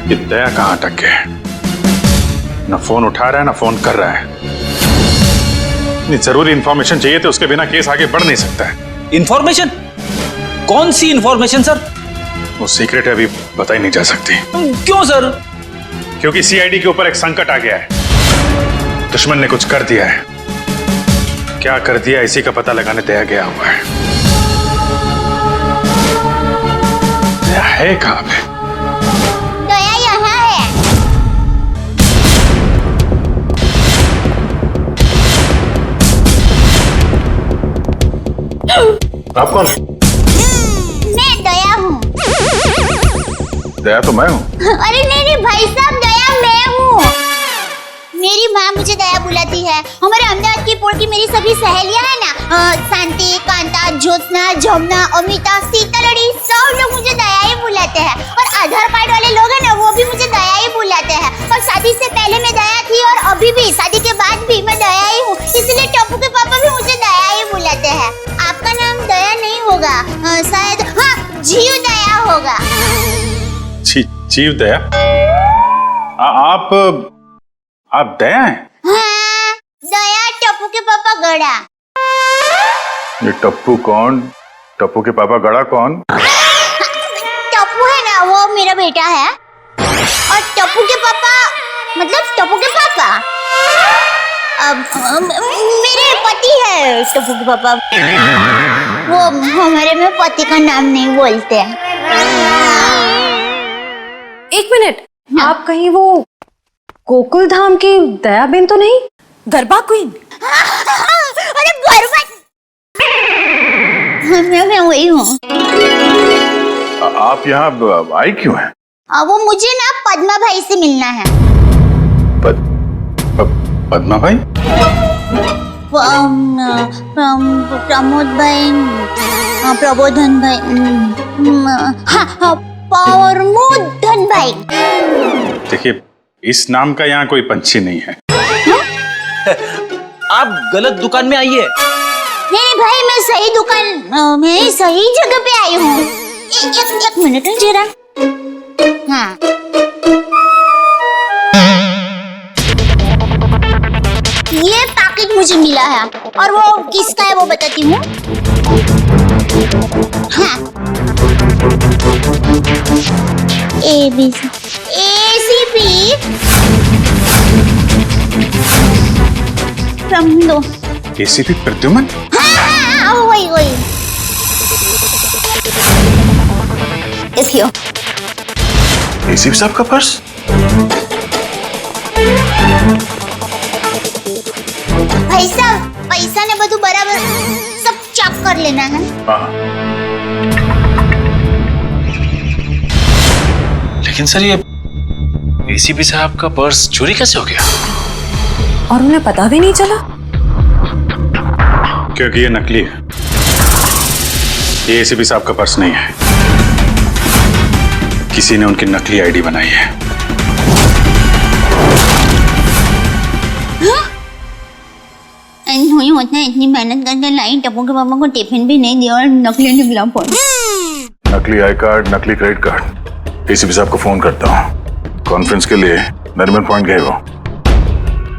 ये दया कहाँ अटक गया? ना फोन उठा रहा है ना फोन कर रहा है। इतनी जरूरी इंफॉर्मेशन चाहिए तो उसके बिना केस आगे बढ़ नहीं सकता है। इंफॉर्मेशन? कौन सी इंफॉर्मेशन सर? वो सीक्रेट है, अभी बताई नहीं जा सकती। क्यों सर? क्योंकि सीआईडी के ऊपर एक संकट आ गया है। दुश्मन ने कुछ कर दिया है। क्या कर दिया इसी का पता लगाने दया गया हुआ है। दया है कहाँ पे? दया यहाँ है। आप कौन है? मैं दया हूँ। दया तो मैं हूँ। अरे नहीं भाई साहब, दया मैं हूँ। मेरी माँ मुझे दया बुलाती है। हमारे अहमदाबाद की पोर्ट मेरी सभी सहेलियां हैं ना, शांति, कांता, ज्योत्सना, जमुना, अमिता, सीतालड़ी, सब लोग मुझे दया ही बुलाते हैं। और आधार कार्ड वाले लोग हैं ना, वो भी मुझे दया ही बुलाते हैं। और शादी से पहले मैं दया थी और अभी भी, शादी के बाद भी मैं दया ही हूँ। इसलिए टप्पू के पापा भी मुझे दया ही बुलाते हैं। आपका नाम दया नहीं होगा, शायद हाँ जीव दया होगा। जीव दया? आप दया हैं? हाँ, दया टप्पू के पापा गड़ा। ये टप्पू कौन? टप्पू के पापा गड़ा कौन? टप्पू है ना, वो मेरा बेटा है। और टप्पू के पापा मतलब टप्पू के पापा मेरे पति है। टप्पू के पापा वो हमारे में पति का नाम नहीं बोलते हैं। एक मिनट, आप कहीं वो गोकुल धाम की दयाबेन तो नहीं? गरबा क्वीन? अरे गरबा मैं वही हूँ। आप यहाँ आई क्यों हैं? वो मुझे ना पद्मा भाई से मिलना है। पद्मा भाई? प्रमोद भाई, प्रबोधन भाई, हाँ प्रमोदन भाई। देखिए, इस नाम का यहाँ कोई पंछी नहीं है। आप गलत दुकान में आई है। नहीं भाई, मैं सही दुकान में सही जगह पे आई हूँ। एक मिनट जरा। हाँ, ये पैकेट मुझे मिला है और वो किसका है वो बताती हूँ। हाँ, ACP प्रमोद। ACP प्रद्युमन? हाँ, वही। देखियो। ACP साहब का पर्स? भाई साहब, पैसा ने બધું बराबर सब चेक कर लेना है। लेकिन सर, ये ACP साहब का पर्स चोरी कैसे हो गया? और उन्हें पता भी नहीं चला? क्योंकि ये नकली है। ये ACP साहब का पर्स नहीं है। किसी ने उनकी नकली आईडी बनाई है। नहीं होता है, इतनी मेहनत करके लाई, टप्पू के पापा को टिफिन भी नहीं दिया और नकली निकला फोन। नकली आई कार्ड, नकली क्रेडिट कार्ड। ACP साहब को फोन करता हूँ। कॉन्फ्रेंस के लिए नरीमन पॉइंट गए वो।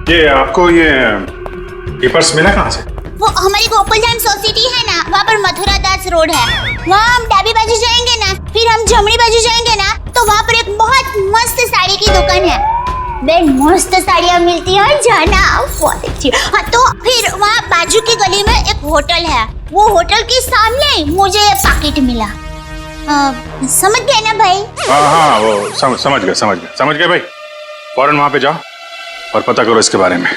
ये आपको ये पर्स मिला कहाँ से? वो हमारी गोकुल धाम सोसाइटी है ना, वहाँ पर मथुरा दास रोड है। वहाँ हम डाबी बाजू जाएंगे ना, फिर हम जमनी बाजू जाएंगे ना, तो वहाँ पर एक बहुत मस्त साड़ी की दुकान है। बेन मस्त साड़ियाँ मिलती है, जाना बहुत अच्छी। हाँ, तो फिर वहाँ बाजू की गली में एक होटल है। वो होटल के सामने मुझे पैकेट मिला। समझ गए ना भाई? हाँ, वो समझ गए भाई। फौरन वहाँ पे जाओ और पता करो इसके बारे में।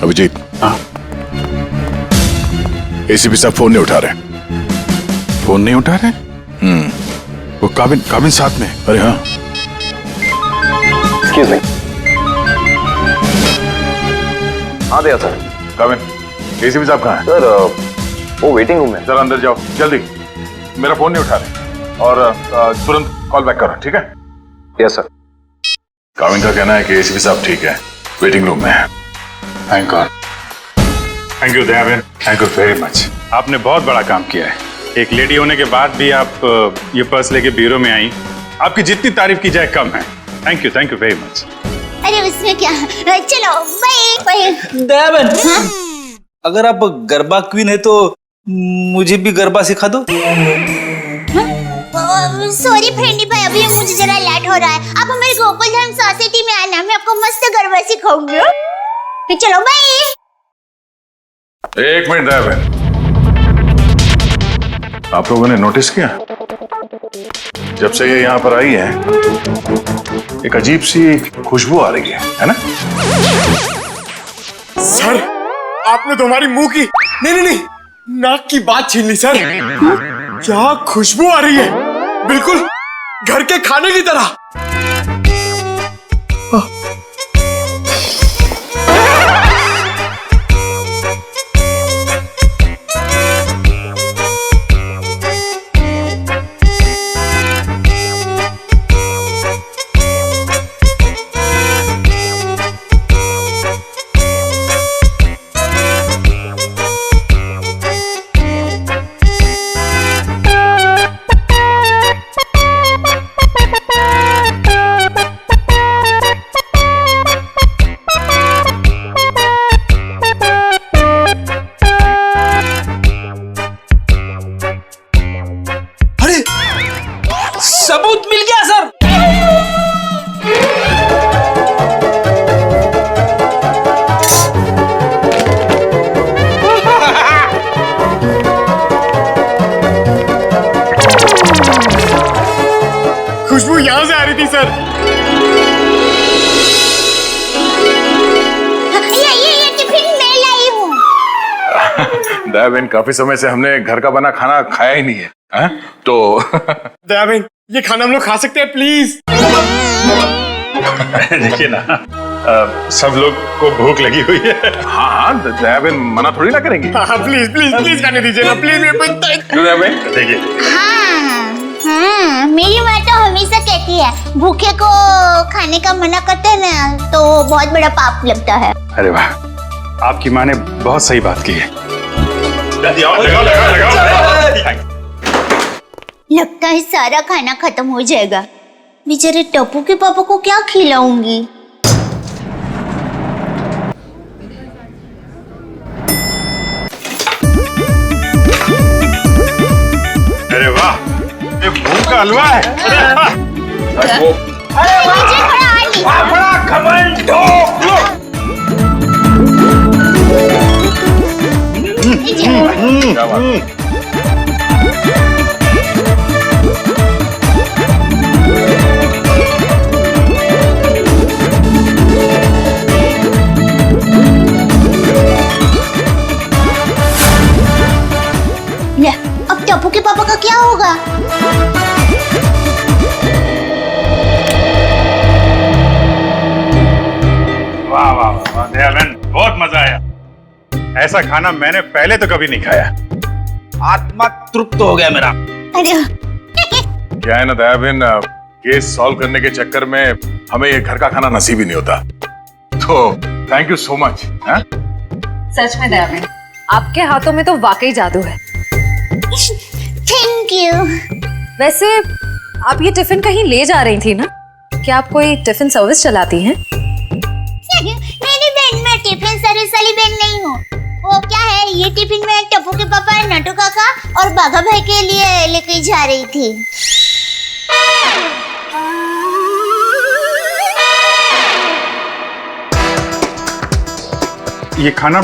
अभिजीत। हाँ? ACP साहब फोन नहीं उठा रहे। फोन नहीं उठा रहे? वो काबिन साथ में। अरे हाँ। Excuse me. हाँ दया सर। काबिन, ACP साहब कहाँ है? सर, वो वेटिंग रूम में। जरा अंदर जाओ जल्दी। मेरा फोन नहीं उठा रहे और तुरंत कॉल बैक करो, ठीक है? Yes sir. काबिन का कहना है कि ACP साहब ठीक है, वेटिंग रूम में है। Thank God. Thank you Daya Ben, thank you very much. आपने बहुत बड़ा काम किया है। एक लेडी होने के बाद भी आप ये पर्स लेके ब्यूरो में आई। आपकी जितनी तारीफ की जाए कम है। Thank you very much. अरे उसमें क्या, चलो बाय बाय। दया बहन, अगर आप गरबा क्वीन है तो मुझे भी गरबा सिखा दो। सॉरी फ्रेंडी भाई, अभी मुझे जरा लेट हो रहा है। आप हमारे गोकुलधाम सोसाइटी में आना, मैं आपको मस्त गरबा सिखाऊंगी। तो चलो बाय। एक मिनट दया बहन, आप लोगों ने नोटिस किया जब से ये यहाँ पर आई है एक अजीब सी खुशबू आ रही है ना? सर आपने तो हमारी मुंह की नहीं नाक की बात छीन ली सर। क्या खुशबू आ रही है, बिल्कुल घर के खाने की तरह। सबूत मिल गया सर। खुशबू यहां से आ रही थी सर। ये टिफिन मैं लाई हूँ। दया बहन, काफी समय से हमने घर का बना खाना खाया ही नहीं है, है? तो दया बहन, ये खाना हम लोग खा सकते हैं प्लीज? देखिए ना, सब लोग को भूख लगी हुई है। हाँ, दया बहन मना थोड़ी ना करेंगे। हाँ प्लीज प्लीज प्लीज खाने दीजिए ना प्लीज। दया बहन देखिए, हाँ, मेरी माँ तो हमेशा कहती है भूखे को खाने का मना करते हैं ना तो बहुत बड़ा पाप लगता है। अरे वाह, आपकी माँ ने बहुत सही बात की है। लगाओ। लगता है सारा खाना खत्म हो जाएगा। बेचारे टप्पू के पापा को क्या खिलाऊंगी? अरे वाह, ये भूख का हलवा है। मुझे थोड़ा और बड़ा घमंड क्या बात है? ले, अब टप्पू के पापा का क्या होगा? वाह वाह वाह, दया बहन बहुत मजा आया। ऐसा खाना मैंने पहले तो कभी नहीं खाया। आत्मा तृप्त हो गया मेरा। अरे क्या है ना दया बहन, केस सॉल्व करने के चक्कर में हमें ये घर का खाना नसीब ही नहीं होता। तो थैंक यू सो मच। सच में दया बहन, आपके हाथों में तो वाकई जादू है। Thank you. वैसे आप ये टिफिन कहीं ले जा रही थी ना? क्या आप कोई टिफिन सर्विस चलाती हैं? मेरी बहन, मैं टिफिन सर्विस वाली बहन नहीं हूँ। वो क्या है, ये टिफिन में टप्पू के पापा, नटू काका और बाघा भाई के लिए लेके जा रही थी। ये खाना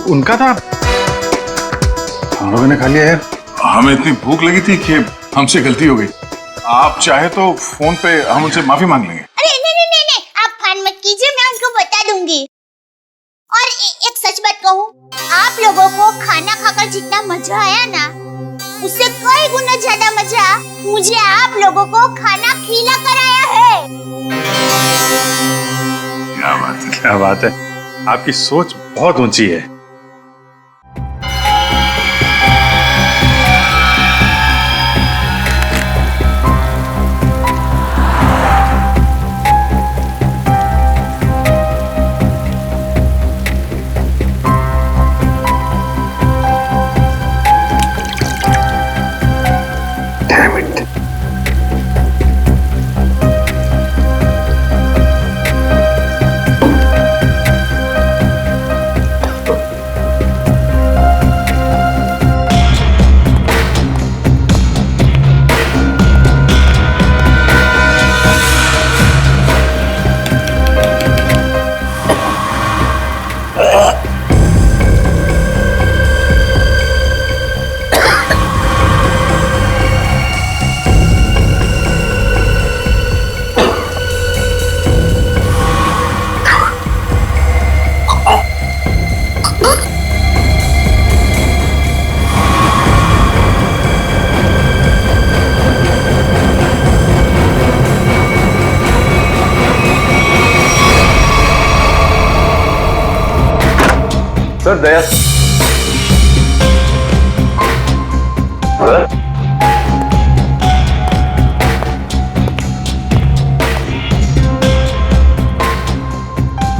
उनका था, हम लोगों ने खा लिया यार। हमें इतनी भूख लगी थी कि हमसे गलती हो गई। आप चाहे तो फोन पे हम उनसे माफी मांग लेंगे। अरे नहीं, आप फान मत कीजिए, मैं उनको बता दूंगी। और एक सच बात कहूँ, आप लोगों को खाना खाकर जितना मजा आया ना, उससे कई गुना ज्यादा मजा मुझे आप लोगों को खाना खिला कर आया है। क्या बात है, आपकी सोच बहुत ऊंची है। सर दया सर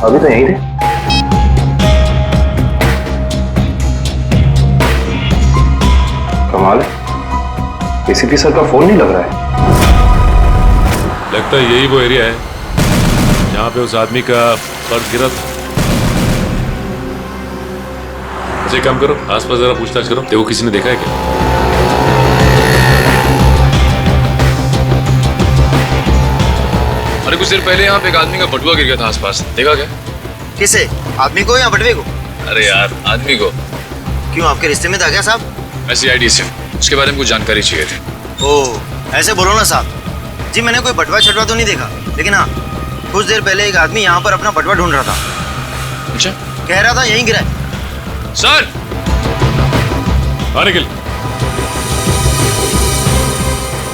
अभी तो यहीं थे। कमाल है, एसीपी सर का फोन नहीं लग रहा है। लगता है यही वो एरिया है जहां पे उस आदमी का पर्स गिरा था। अच्छा एक काम करो, आसपास जरा पूछताछ करो, देखो किसी ने देखा है क्या। अरे कुछ देर पहले यहाँ पे एक आदमी का बटुआ गिर गया था आसपास, देखा क्या? किसे? आदमी को या बटवे को? अरे यार आदमी को। क्यों, आपके रिश्ते में था क्या साहब? ऐसी आईडी से उसके बारे में कुछ जानकारी चाहिए थी। ओह ऐसे बोलो ना साहब जी, मैंने कोई बटवा छटवा तो नहीं देखा, लेकिन हाँ कुछ देर पहले एक आदमी यहाँ पर अपना बटवा ढूंढ रहा था। अच्छा, कह रहा था यहीं गिरा है। सर आने के लिए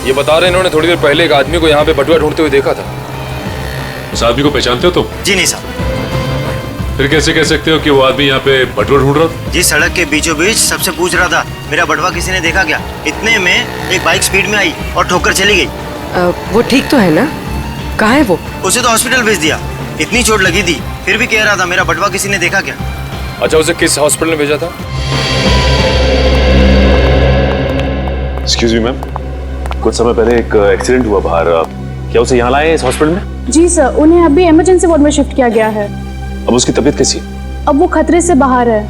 ये बता रहे इन्होंने थोड़ी देर पहले एक आदमी को यहाँ पे बटुआ ढूंढते हुए देखा था। उस आदमी को पहचानते हो तुम? जी नहीं साहब। फिर कैसे कह सकते हो कि वो आदमी यहाँ पे बटुआ ढूंढ रहा था? जी सड़क के बीचों बीच सबसे पूछ रहा था मेरा बटवा किसी ने देखा क्या। इतने में एक बाइक स्पीड में आई और ठोकर चली गई। वो ठीक तो है ना? कहाँ है वो? उसे तो हॉस्पिटल भेज दिया, इतनी चोट लगी थी, फिर भी कह रहा था मेरा बटवा किसी ने देखा क्या। अच्छा उसे किस हॉस्पिटल में भेजा था? एक्सक्यूज मी मैम, कुछ समय पहले एक एक्सीडेंट हुआ बाहर, क्या उसे यहाँ लाए इस हॉस्पिटल में? जी सर, उन्हें अभी इमरजेंसी वार्ड में शिफ्ट किया गया है। अब उसकी तबीयत कैसी है? अब वो खतरे से बाहर है।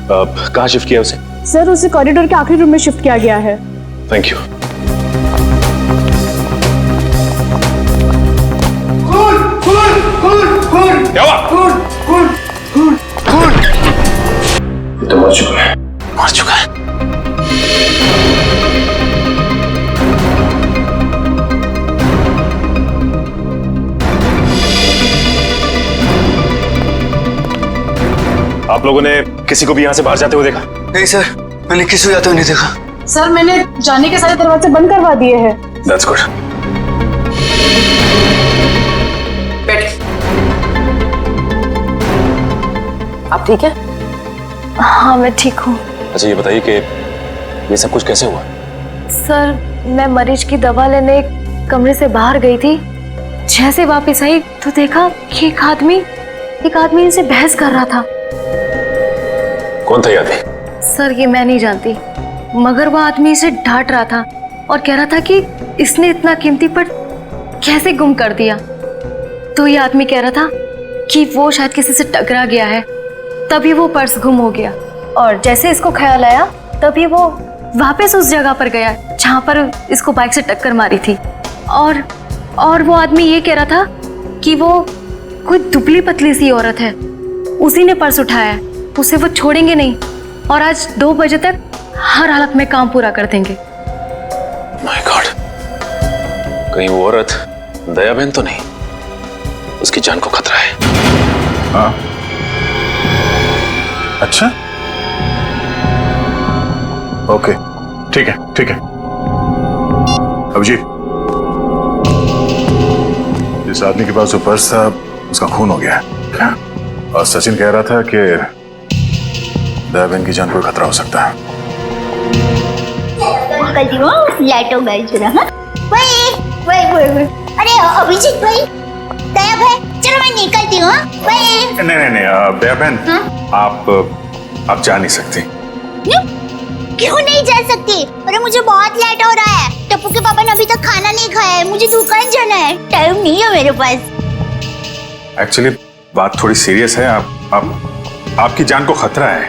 कहाँ शिफ्ट किया उसे? सर उसे कॉरिडोर के आखिरी रूम में शिफ्ट किया गया है। Thank you. क्या हुआ? ये तो मर चुका है। मर चुका है। आप लोगों ने किसी को भी यहाँ से बाहर जाते हुए देखा? नहीं सर, मैंने किसी को जाते हुए नहीं देखा। सर मैंने जाने के सारे दरवाजे बंद करवा दिए हैं। That's good. आप ठीक है? हाँ मैं ठीक हूँ। अच्छा ये बताइए कि ये सब कुछ कैसे हुआ? सर मैं मरीज की दवा लेने कमरे से बाहर गई थी, जैसे वापस आई तो देखा कि एक आदमी इनसे बहस कर रहा था। कौन था ये आदमी? सर ये मैं नहीं जानती, मगर वो आदमी इसे डांट रहा था और कह रहा था कि इसने इतना कीमती पर्स कैसे गुम कर दिया। तो ये आदमी कह रहा था कि वो शायद किसी से टकरा गया है, तभी वो पर्स गुम हो गया। और जैसे इसको ख्याल आया तभी वो वापस उस जगह पर गया जहाँ पर इसको बाइक से टक्कर मारी थी। और वो आदमी ये कह रहा था कि वो कोई दुबली पतली सी औरत है, उसी ने पर्स उठाया है, उसे वो छोड़ेंगे नहीं और आज 2 बजे तक हर हालत में काम पूरा कर देंगे। माय गॉड, कहीं वो औरत दया बहन तो नहीं? उसकी जान को खतरा है। हाँ अच्छा, ओके ठीक है। अभिजीत, जिस आदमी के पास वो पर्स था उसका खून हो गया है क्या? और सचिन कह रहा था कि दया बहन की जान को खतरा हो सकता है। निकलती हूँ, लाइटों गई जरा। हाँ वही। अरे अभिजीत भाई, दया भाई, चलो मैं निकलती हूँ। नहीं दया बहन, आप जा नहीं सकती। क्यों नहीं जा सकती? अरे मुझे बहुत लेट हो रहा है, टप्पू के पापा ने अभी तक खाना नहीं खाया है, मुझे दुकान जाना है, टाइम नहीं है मेरे पास। एक्चुअली बात थोड़ी सीरियस है, आपकी जान को खतरा है।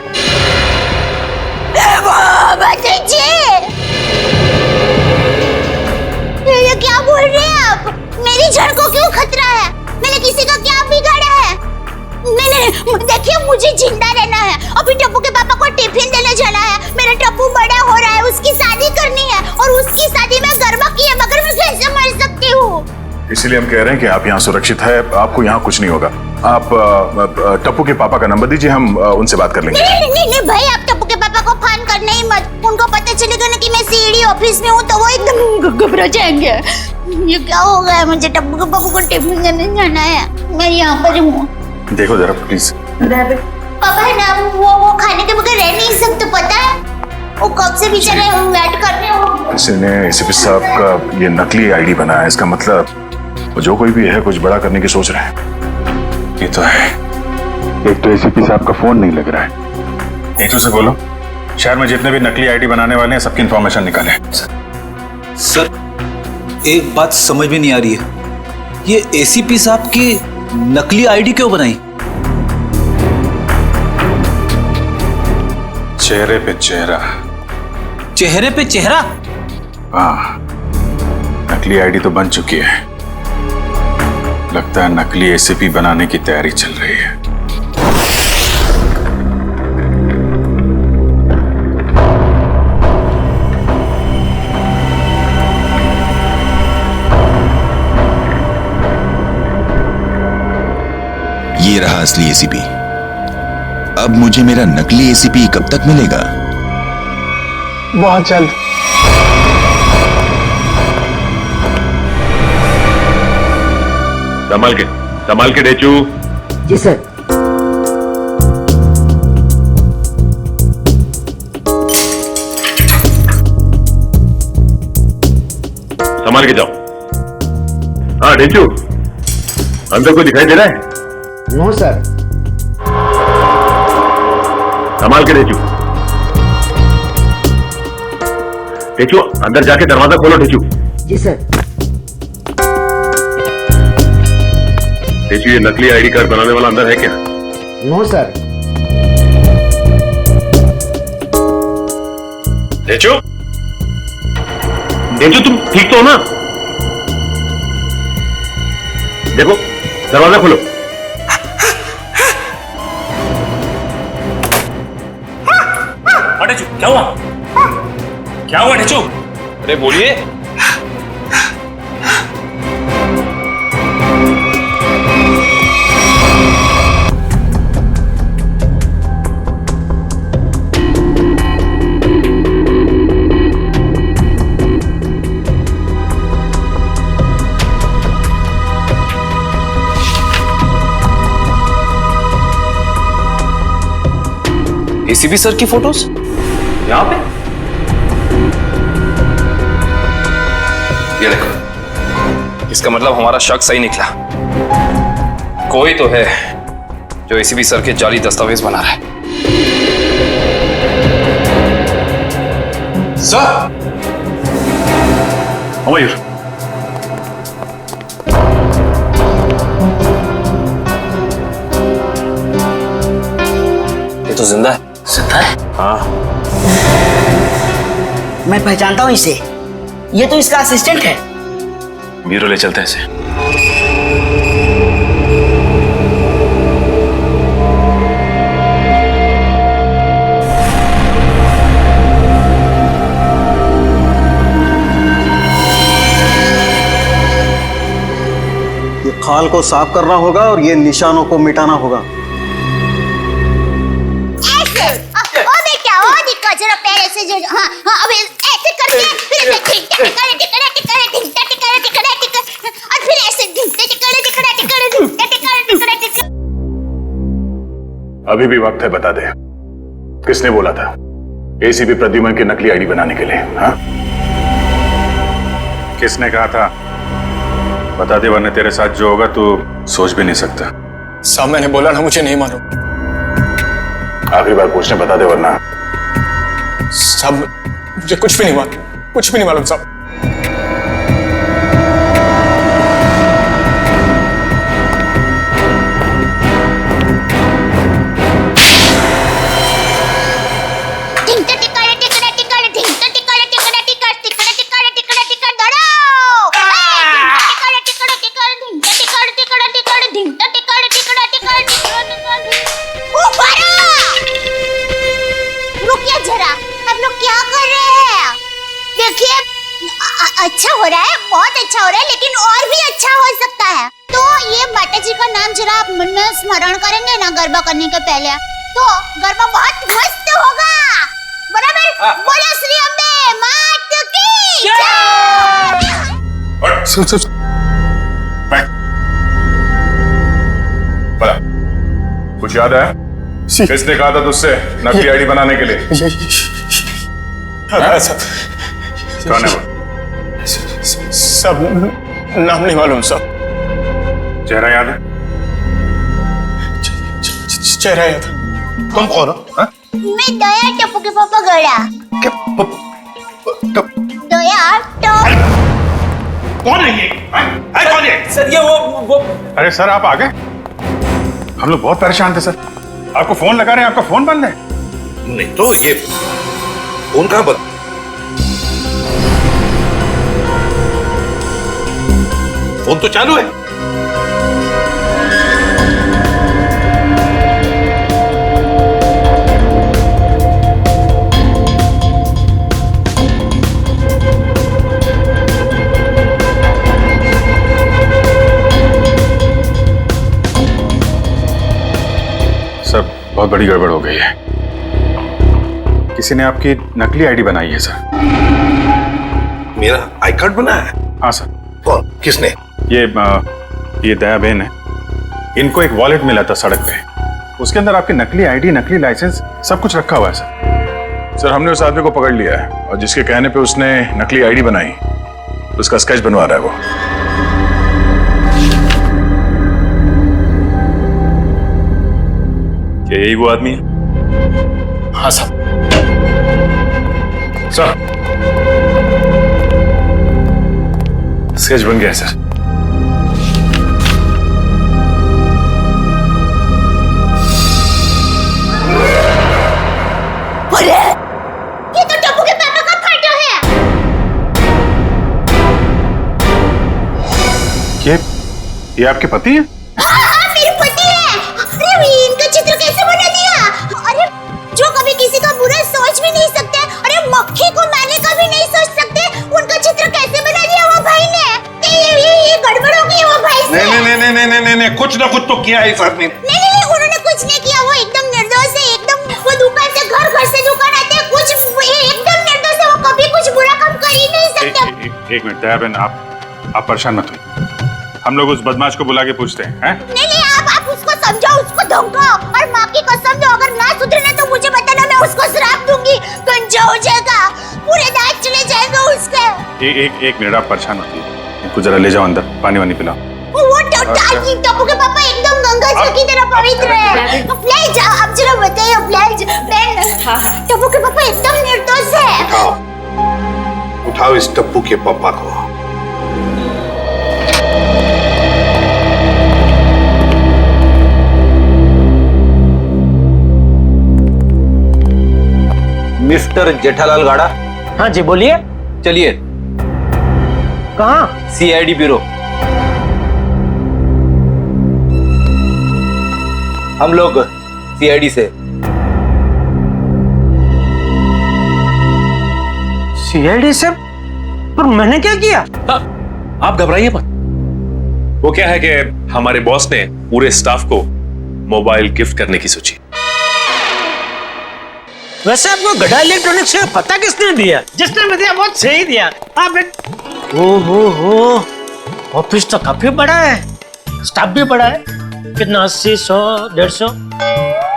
ये क्या बोल रहे हैं आप? मेरी जान को क्यों खतरा है? मैंने किसी का क्या बिगाड़ा है? देखिए मुझे जिंदा रहना है, अभी टप्पू के पापा को टिफिन देने जाना है, मेरा टप्पू बड़ा हो रहा है, उसकी शादी करनी है और उसकी शादी में गरबा की है, मगर मैं कैसे मर सकती हूँ? इसलिए हम कह रहे हैं कि आप यहाँ सुरक्षित है, आपको यहाँ कुछ नहीं होगा। आप टप्पू के पापा का नंबर दीजिए, हम उनसे बात कर लेंगे। नहीं भाई, आप टप्पू के पापा को फोन करने ही मत, उनको पता चलेगा ना कि मैं सीडी ऑफिस में हूँ तो वो एकदम घबरा जाएंगे। ये क्या हो गया? मुझे टप्पू के पापा को टिफिन देने जाना है, मैं यहाँ पर हूँ। देखो जरा प्लीज। पापा है ना, वो खाने के बगैर रह नहीं सकते, पता है? वो कब से बेचारे वेट कर रहे हो। किसी ने एसीपी साहब का ये नकली आईडी बनाया, इसका मतलब वो जो कोई भी है कुछ बड़ा करने की सोच रहे हैं। ये तो है, एक तो एसीपी साहब का फोन नहीं लग रहा है। नीतू से बोलो शहर में जितने भी नकली आईडी बनाने वाले हैं सबकी इंफॉर्मेशन निकालें। सर एक बात समझ में नहीं आ रही है, ये एसीपी साहब की नकली आईडी क्यों बनाई? चेहरे पे चेहरा। चेहरे पे चेहरा? हाँ, नकली आईडी तो बन चुकी है, लगता है नकली एसीपी बनाने की तैयारी चल रही है। ये रहा असली एसीपी। अब मुझे मेरा नकली एसीपी कब तक मिलेगा? बहुत जल्द। संभाल के डेचू। जी सर। संभाल के जाओ। हाँ डेचू, अंदर कोई दिखाई दे रहा है? No sir. संभाल के डेचू। डेचू अंदर जाके दरवाजा खोलो डेचू। जी सर। डेचू ये नकली आईडी कार्ड बनाने वाला अंदर है क्या? No sir. डेचू, डेचू तुम ठीक तो हो ना? देखो दरवाजा खोलो। क्या हुआ? क्या हुआ डेचू? अरे बोलिए। एसीपी सर की फोटोज यहां पे? ये देखो, इसका मतलब हमारा शक सही निकला। कोई तो है जो एसीपी सर के जाली दस्तावेज बना रहा है। सर मयूर, ये तो जिंदा है। जिंदा है? हाँ, मैं पहचानता हूँ इसे, ये तो इसका असिस्टेंट है। ब्यूरो ले चलते हैं इसे। ये खाल को साफ करना होगा और ये निशानों को मिटाना होगा। जरा पैर ऐसे जो हाँ हाँ अब ऐसे करके फिर ऐसे टिकड़ा और फिर ऐसे टिकड़ा। अभी भी वक्त है, बता दे किसने बोला था एसीपी प्रद्युमन की नकली आईडी बनाने के लिए? हाँ, किसने कहा था? बता दे वरना तेरे साथ जो होगा तू सोच भी नहीं सकता। साहब मैंने बोला ना, मुझे नहीं मालूम। आखिरी बार पूछने, बता दे वरना। साहब मुझे कुछ भी नहीं मालूम, कुछ भी नहीं मालूम साहब। अच्छा हो रहा है, बहुत अच्छा हो रहा है, लेकिन और भी अच्छा हो सकता है। तो ये माता जी का नाम जरा आप मन में स्मरण करेंगे ना गरबा करने के पहले, तो गरबा बहुत मस्त होगा। बराबर? बोलो श्री अम्बे मात की जय। सुन बैठ। बड़ा कुछ याद है? किसने कहा था तुझसे नकली आईडी बनाने के लिए? कौन है वो? सब नाम नहीं मालूम सब। चेहरा याद है? चेहरा याद है। तुम कौन हो? मैं दया टप्पू के पापा गड़ा। दया टप। कौन है ये? कौन है? सर ये वो अरे सर आप आ गए? हम लोग बहुत परेशान थे सर। आपको फोन लगा रहे हैं, आपका फोन बंद है। नहीं तो ये फोन कहां बंद? फोन तो चालू है। सर बहुत बड़ी गड़बड़ हो गई है। किसी ने आपकी नकली आईडी बनाई है सर। मेरा आई कार्ड बना है? हाँ सर। कौन? किसने? ये दया बहन है। इनको एक वॉलेट मिला था सड़क पे, उसके अंदर आपकी नकली आईडी, नकली लाइसेंस सब कुछ रखा हुआ है सर। हमने उस आदमी को पकड़ लिया है और जिसके कहने पे उसने नकली आईडी बनाई उसका स्केच बनवा रहा है वो। क्या यही वो आदमी है? हाँ सर। सर स्केच बन गया है सर। अरे ये तो टप्पू के पापा का फोटो है। ये आपके पति है? हाँ, मेरे पति है। अरे इनका चित्र कैसे बना दिया? अरे जो कभी किसी का बुरा सोच भी नहीं सकते, अरे मक्खी को मारने का भी नहीं सोच सकते, उनका चित्र कैसे बना दिया वो भाई ने? ये गड़बड़ हो गई वो भाई से। नहीं, कुछ ना कुछ तो किया है इस आदमी ने। नहीं, उन्होंने कुछ नहीं किया। वो एकदम निर्दोष है, एकदम। वो दुकान से घर से दुकान आते हैं, कुछ एकदम निर्दोष है। वो कभी कुछ बुरा काम कर ही नहीं सकते। एक मिनट दया बहन, आप परेशान मत होइए। हम लोग उस बदमाश को बुला के पूछते हैं। नहीं, आप उसको समझाओ, उसको धमकाओ और माँ की कसम दो, अगर ना सुधरे तो मुझे बताना, मैं उसको श्राप दूंगी। गंजा हो जाएगा, पूरे दांत चले जाएगा उसके। एक मिनट आप परेशान मत होइए। इनको जरा ले जाओ अंदर, पानी वानी पिलाओ। वो टप्पू के पापा एकदम गंगा जल की तरह पवित्र है। ले जाओ, आप जरा बताइए प्लीज। टप्पू के पापा एकदम निर्दोष है। उठाओ इस टप्पू के पापा को। मिस्टर जेठालाल गाड़ा। हाँ जी बोलिए। चलिए। कहाँ? CID bureau. हम लोग सीआईडी से। सीआईडी से? पर मैंने क्या किया? आप घबराइए मत। वो क्या है कि हमारे बॉस ने पूरे स्टाफ को मोबाइल गिफ्ट करने की सोची। वैसे आपको गड़ा इलेक्ट्रॉनिक्स से पता किसने दिया? जिसने भी दिया बहुत सही दिया। आप हो ऑफिस तो काफी बड़ा है, स्टाफ भी बड़ा है। कितना 80, 100, 150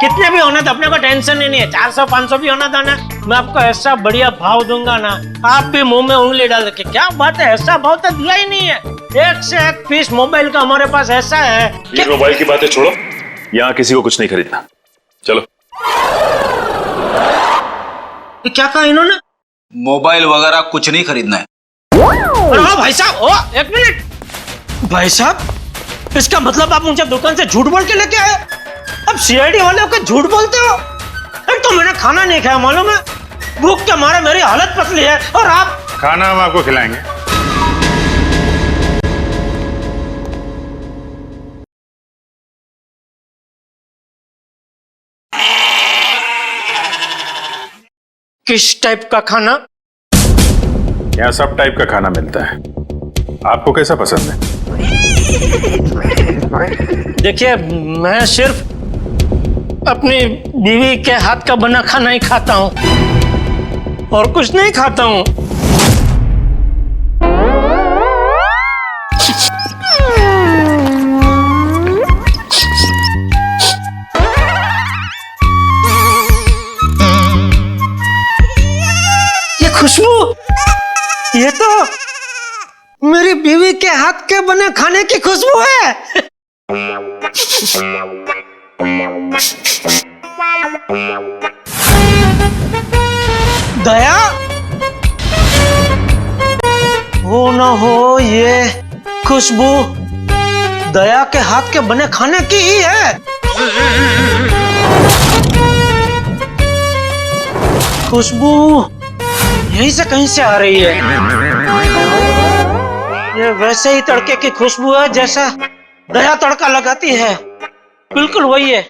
कितने भी होना तो अपने को टेंशन ही नहीं है। 400, 500 भी होना था ना, मैं आपको ऐसा बढ़िया भाव दूंगा ना, आप भी मुंह में उंगली डाल के क्या बात है, ऐसा भाव तो दिया ही नहीं है। एक से एक पीस मोबाइल का हमारे पास ऐसा है। ये मोबाइल की बातें छोड़ो, यहाँ किसी को कुछ नहीं खरीदना। चलो। क्या कहा इन्होंने? मोबाइल वगैरह कुछ नहीं खरीदना है। भाई साहब, एक मिनट। भाई साहब, इसका मतलब आप मुझे दुकान से झूठ बोल के लेके आए? अब सीआईडी वाले होकर झूठ बोलते हो? एक तो मैंने खाना नहीं खाया, मालूम है, भूख के मारे मेरी हालत पतली है, और आप। खाना हम आपको खिलाएंगे। किस टाइप का खाना? यहाँ सब टाइप का खाना मिलता है, आपको कैसा पसंद है? देखिए, मैं सिर्फ अपनी बीवी के हाथ का बना खाना ही खाता हूँ और कुछ नहीं खाता हूँ। ये तो मेरी बीवी के हाथ के बने खाने की खुशबू है। दया, हो ना हो ये खुशबू दया के हाथ के बने खाने की ही है। खुशबू यहीं से कहीं से आ रही है। ये वैसे ही तड़के की खुशबू है जैसा दया तड़का लगाती है, बिल्कुल वही है।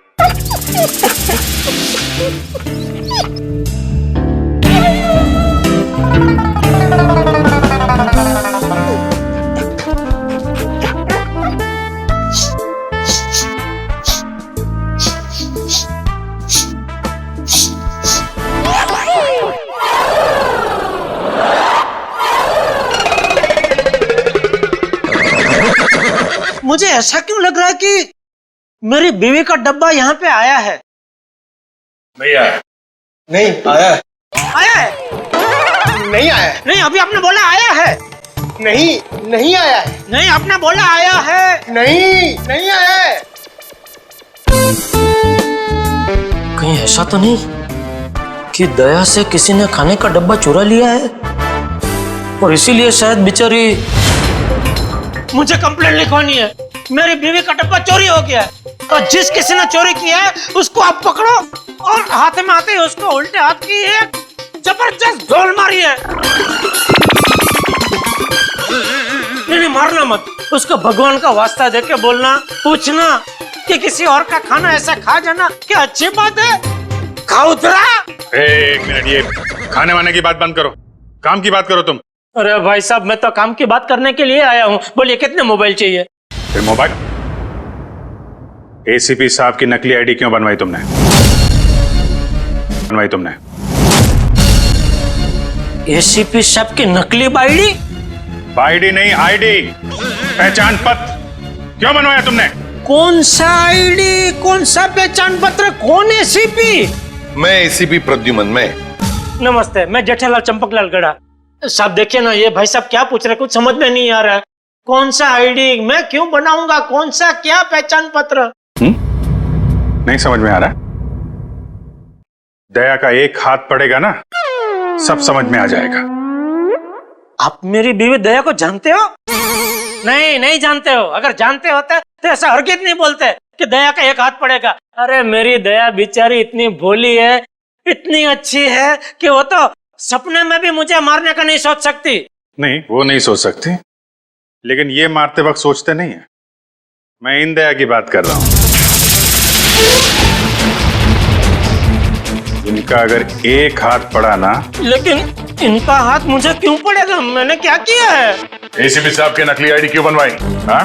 मुझे ऐसा क्यों लग रहा है कि मेरी बीवी का डब्बा यहाँ पे आया है? भैया नहीं आया है। आया है? नहीं आया है। नहीं, अभी आपने बोला आया है। नहीं आया है। नहीं, आपने बोला आया है। नहीं आया है। कहीं ऐसा तो नहीं कि दया से किसी ने खाने का डब्बा चुरा लिया है और इसीलिए शायद बेचारी मुझे कंप्लेंट लिखवानी है। मेरी बीवी का डब्बा चोरी हो गया है और जिस किसी ने चोरी किया है उसको आप पकड़ो और हाथ में आते ही उसको उल्टे हाथ की एक जबरदस्त ढोल मारी है। नहीं, मारना मत, उसको भगवान का वास्ता देके बोलना, पूछना कि किसी और का खाना ऐसा खा जाना क्या अच्छी बात है? खाउतरा। एक मिनट, ये खाने वाने की बात बंद करो, काम की बात करो तुम। अरे भाई साहब, मैं तो काम की बात करने के लिए आया हूँ। बोलिए कितने मोबाइल चाहिए? फिर मोबाइल? एसीपी साहब की नकली आईडी क्यों बनवाई तुमने? एसीपी साहब की नकली आईडी? आईडी नहीं, आईडी, पहचान पत्र क्यों बनवाया तुमने? कौन सा आईडी, कौन सा पहचान पत्र, कौन एसीपी? मैं एसीपी प्रद्युमन। मैं नमस्ते, मैं जेठालाल चंपकलाल गड़ा। साहब देखिए ना, ये भाई साहब क्या पूछ रहे, कुछ समझ में नहीं आ रहा है। कौन सा आईडी मैं क्यों बनाऊंगा, कौन सा क्या पहचान पत्र? नहीं समझ में आ रहा? दया का एक हाथ पड़ेगा ना, सब समझ में आ जाएगा। आप मेरी बीवी दया को जानते हो? नहीं जानते हो। अगर जानते होते तो ऐसा हरगिज़ नहीं बोलते कि दया का एक हाथ पड़ेगा। अरे मेरी दया बेचारी इतनी भोली है, इतनी अच्छी है कि वो तो सपने में भी मुझे मारने का नहीं सोच सकती। नहीं, वो नहीं सोच सकती, लेकिन ये मारते वक्त सोचते नहीं है। मैं इन दया की बात कर रहा हूं। इनका अगर एक हाथ पड़ा ना। लेकिन इनका हाथ मुझे क्यों पड़ेगा? मैंने क्या किया है? एसीपी साहब की नकली आईडी क्यों बनवाई? हाँ?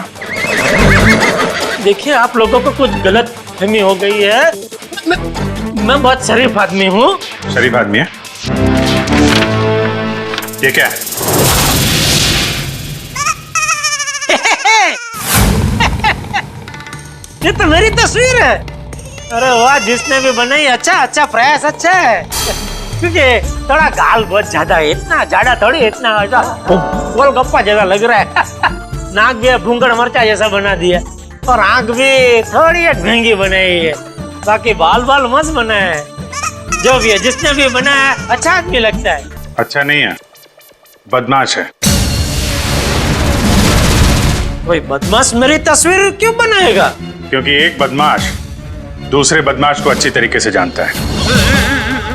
देखिए, आप लोगों को कुछ गलत फहमी हो गई है। मैं बहुत शरीफ आदमी हूँ। शरीफ आदमी है? ये क्या है? ये तो मेरी तस्वीर है। अरे वाह, जिसने भी बनाई अच्छा प्रयास, अच्छा है। क्योंकि थोड़ा गाल बहुत ज्यादा है, इतना ज्यादा थोड़ी, इतना गोलगप्पा जैसा लग रहा है। नाक भी भूंगड़ मरचा जैसा बना दिया और आंख भी थोड़ी ढंगी बनाई है। बाकी बाल मस्त बना है। जो भी है, जिसने भी बनाया अच्छा आदमी लगता है। अच्छा नहीं है, बदमाश है। कोई बदमाश मेरी तस्वीर क्यों बनाएगा? क्योंकि एक बदमाश दूसरे बदमाश को अच्छी तरीके से जानता है।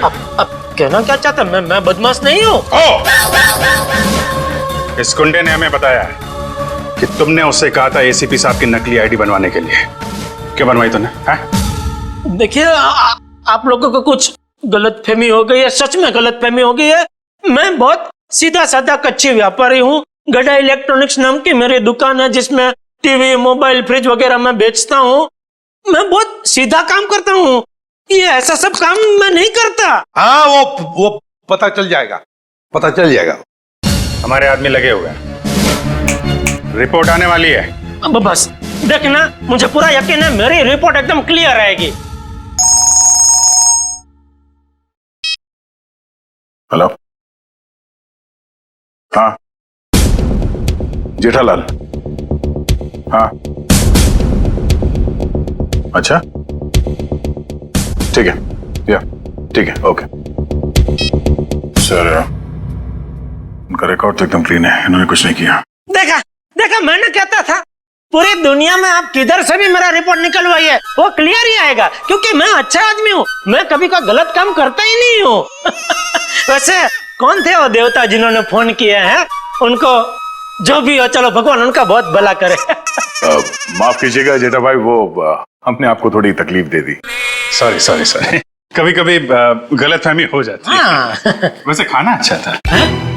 अब कहना क्या चाहता है? मैं बदमाश नहीं हूँ। इस गुंडे ने हमें बताया है कि तुमने उससे कहा था एसीपी साहब की नकली आईडी बनवाने के लिए। क्यों बनवाई तुमने? देखिए, आप लोगों को कुछ गलतफहमी हो गई है, सच में गलतफहमी हो गई है। मैं बहुत सीधा साधा कच्ची व्यापारी हूँ। गड़ा इलेक्ट्रॉनिक्स नाम की मेरी दुकान है जिसमें टीवी, मोबाइल, फ्रिज वगैरह मैं बेचता हूँ। मैं बहुत सीधा काम करता हूँ, ये ऐसा सब काम मैं नहीं करता। हाँ, वो पता चल जाएगा। हमारे आदमी लगे हुए हैं, रिपोर्ट आने वाली है। अब बस देखना, मुझे पूरा यकीन है मेरी रिपोर्ट एकदम क्लियर आएगी। हेलो, हाँ जेठालाल। हाँ अच्छा ठीक है, या ठीक है, ओके। सर उनका रिकॉर्ड तो एकदम क्लीन है, इन्होंने कुछ नहीं किया। देखा देखा, मैंने कहता था पूरी दुनिया में आप किधर से भी मेरा रिपोर्ट निकलवाइए वो क्लियर ही आएगा, क्योंकि मैं अच्छा आदमी हूँ, मैं कभी कोई गलत काम करता ही नहीं हूँ। वैसे कौन थे वो देवता जिन्होंने फोन किया है? उनको जो भी हो, चलो भगवान उनका बहुत भला करे। माफ कीजिएगा जेठा भाई, वो हमने आपको थोड़ी तकलीफ दे दी। सॉरी सॉरी सॉरी, कभी कभी गलतफहमी हो जाती है। वैसे खाना अच्छा था।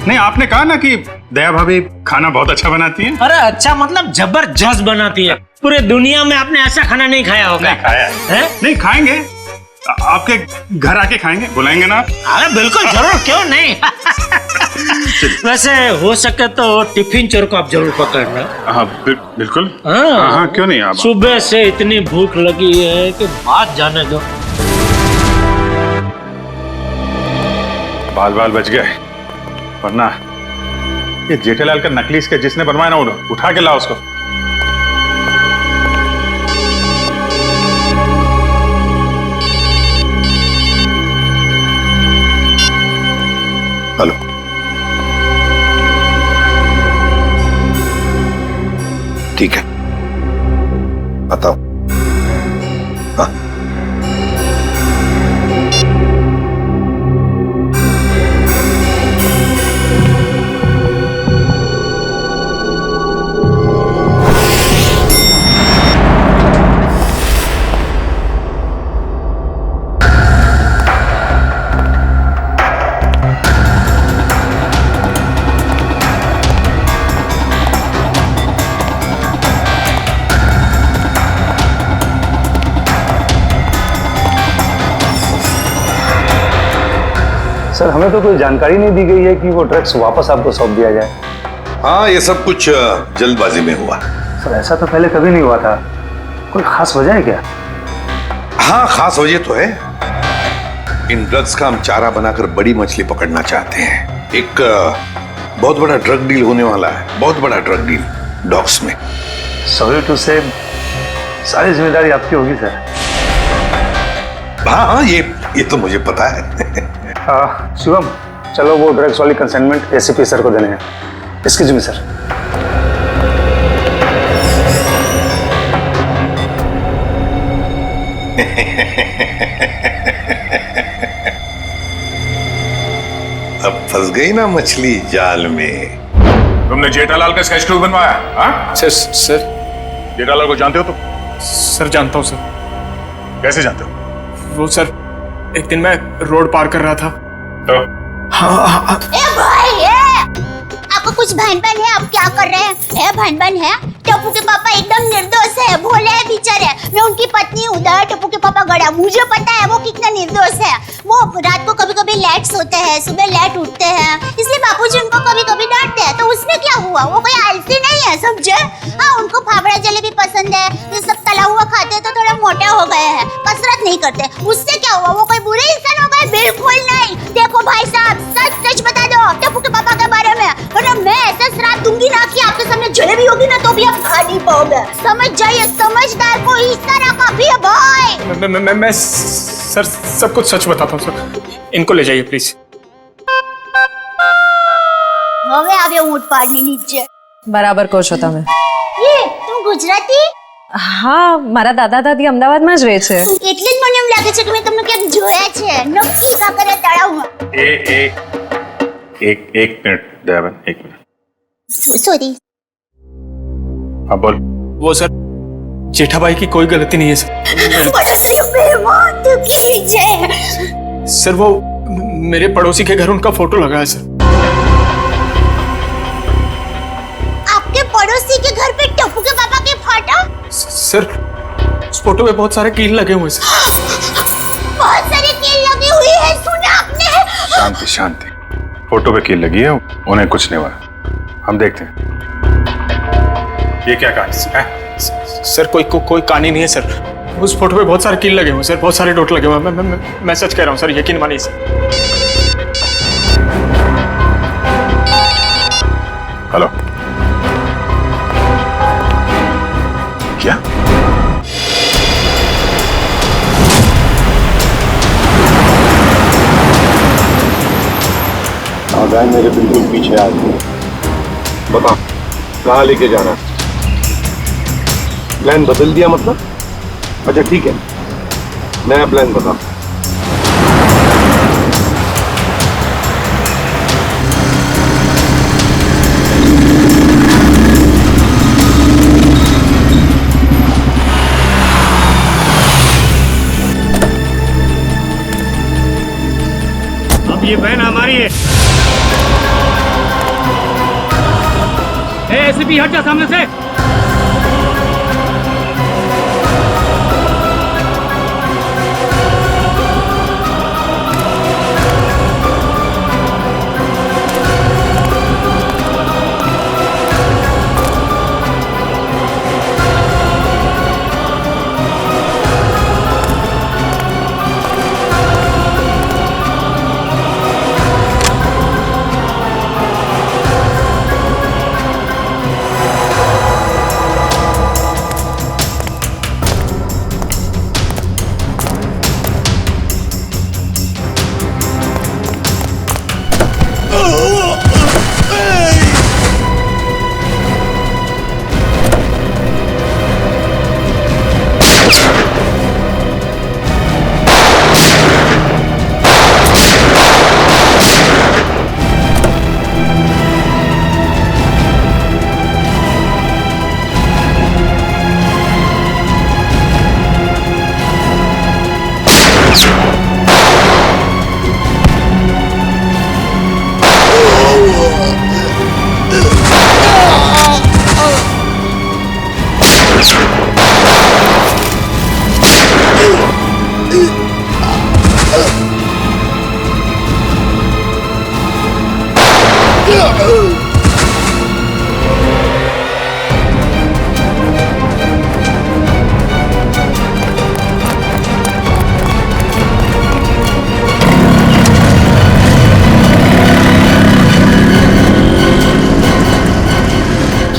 नहीं, आपने कहा ना कि दया भाभी खाना बहुत अच्छा बनाती है। अरे अच्छा मतलब जबरदस्त बनाती है, पूरे दुनिया में आपने ऐसा खाना नहीं खाया होगा। नहीं खाया है? नहीं खाएंगे, आपके घर आके खाएंगे, बुलाएंगे ना? अरे बिल्कुल जरूर, क्यों नहीं। वैसे हो सके तो टिफिन चोर को आप जरूर पकड़ना। हाँ बिल्कुल। हाँ क्यों नहीं। आप सुबह से इतनी भूख लगी है कि बात जाने दो। बाल बाल बच गए, वरना ये जेठालाल का नकली इसके जिसने बनवाया ना, उठा के लाओ उसको। हेलो, ठीक है, बताओ। हाँ सर, हमें तो कोई जानकारी नहीं दी गई है कि वो ड्रग्स वापस आपको सौंप दिया जाए। हाँ, ये सब कुछ जल्दबाजी में हुआ। सर ऐसा तो पहले कभी नहीं हुआ था, कोई खास वजह है क्या? हाँ, खास वजह तो है। इन ड्रग्स का हम चारा बनाकर बड़ी मछली पकड़ना चाहते हैं। एक बहुत बड़ा ड्रग डील होने वाला है, बहुत बड़ा ड्रग डील डॉग्स में। सॉरी टू से, सारी जिम्मेदारी आपकी होगी सर। हाँ, ये तो मुझे पता है। शिवम, चलो वो ड्रग्स वाली कंसाइनमेंट एसीपी सर को देने हैं। इसकी जिम्मे सर। अब फंस गई ना मछली जाल में। तुमने जेठालाल का स्केच क्यों बनवाया? हाँ सर जेठालाल को जानते हो तुम? सर जानता हूँ सर। कैसे जानते हो? वो सर, एक दिन मैं रोड पार कर रहा था तो हाँ। ए भाई, आपको कुछ भन-भन है? आप क्या कर रहे हैं? भन-भन है? टप्पू के पापा एकदम निर्दोष है, भोले है बेचारे। मैं उनकी पत्नी हूँ, टप्पू के पापा गड़ा। मुझे पता है वो कितना निर्दोष है। वो रात को कभी-कभी लेट सोते हैं, सुबह लेट उठते हैं, इसलिए बापूजी उनको कभी-कभी डांटते हैं। तो उसमें क्या हुआ? वो कोई आलसी नहीं है, समझे? हाँ, उनको फाफड़ा जलेबी पसंद है, ये सब तला हुआ खाते तो थोड़ा मोटा हो गए हैं, कसरत नहीं करते। उससे क्या हुआ? वो कोई बुरे इंसान हो गए? बिल्कुल नहीं। देखो भाई साहब, सच बता दो टप्पू के पापा के बारे में, वरना मैं ऐसा श्राप दूंगी ना कि आपके सामने जलेबी होगी ना तो भी आप खा नहीं पाओगे। समझ जाइए, समझदार को इस तरह का भी है भाई। मैं सर सब कुछ सच बताता हूँ सर। इनको ले जाइए प्लीज। હવે આવ્યો ઊંટ પાડની નીચે। બરાબર કહો છો તમે। ये तुम गुजराती? હા, મારા દાદા દાદી અમદાવાદમાં જ રહે છે। એટલે જ મને એમ લાગે છે કે મેં તમને ક્યાંક જોયા છે। નક્કી કાંકરિયા તળાવમાં। एक मिनट दयाबेन, एक मिनट। सॉरी। हाँ बोल। वो सर, जेठा भाई की कोई गलती नहीं है सर। पड़ोसियों पे मौत कीजिए। सर वो मेरे पड़ोसी के घर उनका फोटो लगा है सर। आपके पड़ोसी के घर पे टप्पू के पापा के फोटो? सर उस फोटो पे बहुत सारे कील लगे हुए हैं सर। बहुत सारे कील लगी हुई है, सुना आपने? शांति शांति, फोटो पे कील लगी है, उन्हें कुछ नहीं हुआ। हम देखते हैं ये क्या कहानी है। सर कोई कहानी नहीं है सर। उस फोटो पे बहुत सारे कील लगे हुए हैं सर, बहुत सारे डॉट लगे हुए हैं। मैं सच कह रहा हूँ सर, यकीन मानिए सर। हेलो, क्या? गाय मेरे बिल्कुल पीछे आ गई। बता कहाँ लेके जाना? प्लान बदल दिया मतलब? अच्छा ठीक है, नया प्लान बता। अब ये बहन हमारी है। एसीपी हट जा सामने से।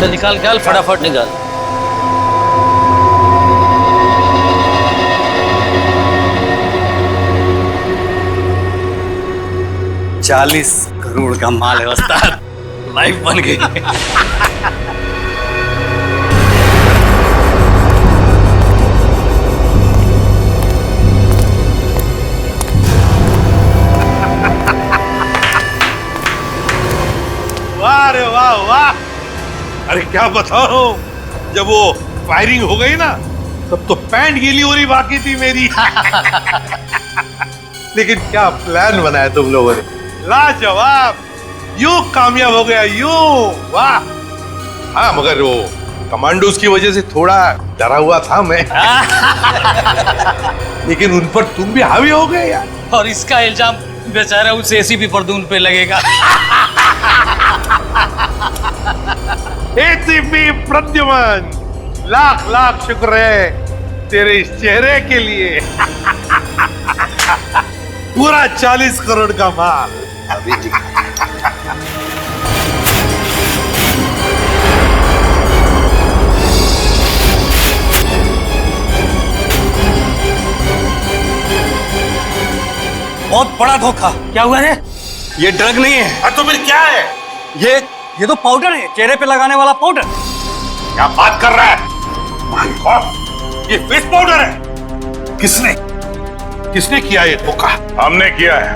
निकाल निकाल फटाफट निकाल। $40 करोड़ का माल है उस्ताद, लाइफ बन गई। वाह रे वाह वाह! अरे क्या बताओ, जब वो फायरिंग हो गई ना तब तो पैंट गीली हो रही बाकी थी मेरी। लेकिन क्या प्लान बनाया तुम लोगों ने, लाजवाब! यूं कामयाब हो गया यूं, वाह! हाँ मगर वो कमांडोज की वजह से थोड़ा डरा हुआ था मैं। लेकिन उन पर तुम भी हावी हो गए यार। और इसका इल्जाम बेचारा उस एसीपी परदून पे लगेगा। एसीपी प्रद्युमन, लाख लाख शुक्र है तेरे इस चेहरे के लिए। पूरा 40 करोड़ का माल। अभी जी बहुत बड़ा धोखा। क्या हुआ है? ये ड्रग नहीं है। तो फिर क्या है? ये तो पाउडर है, चेहरे पे लगाने वाला पाउडर। क्या बात कर रहा है? माय गॉड, ये फेस पाउडर है। किसने किया ये धोखा? हमने किया है।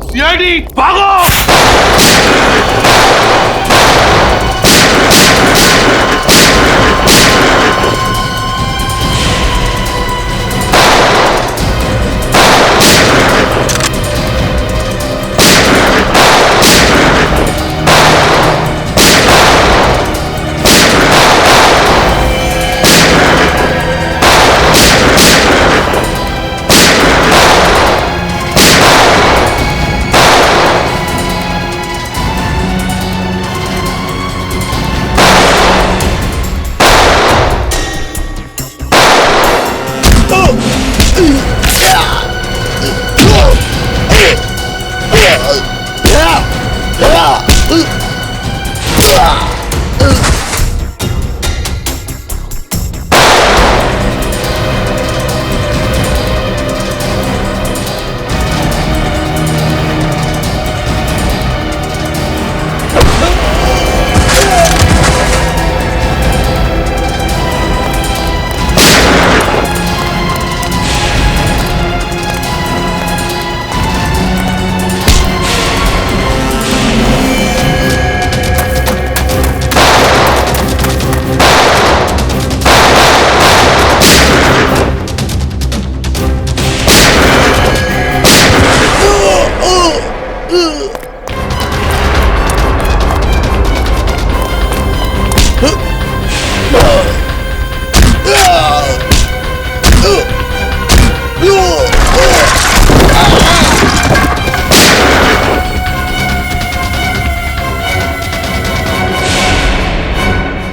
सीआईडी भागो!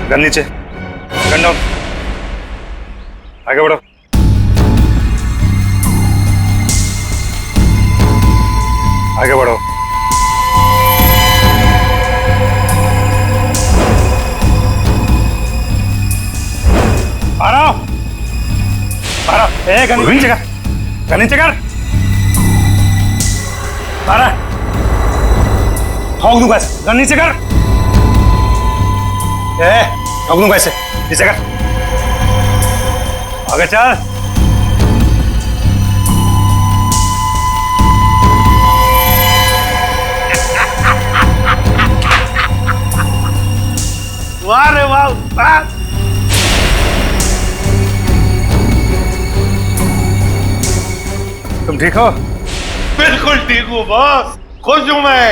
गन नीचे, गन डाउन, आगे बढ़ो। आगे बढ़ो। गन नीचे कर, गन नीचे कर। ठोक दूंगा ऐसे, गन नीचे कर। ठोक दूंगा ऐसे, नीचे कर। आगे चल। वाह रे वाह, वाह। तुम ठीक हो? बिल्कुल ठीक हूँ बॉस, खुश हूँ मैं।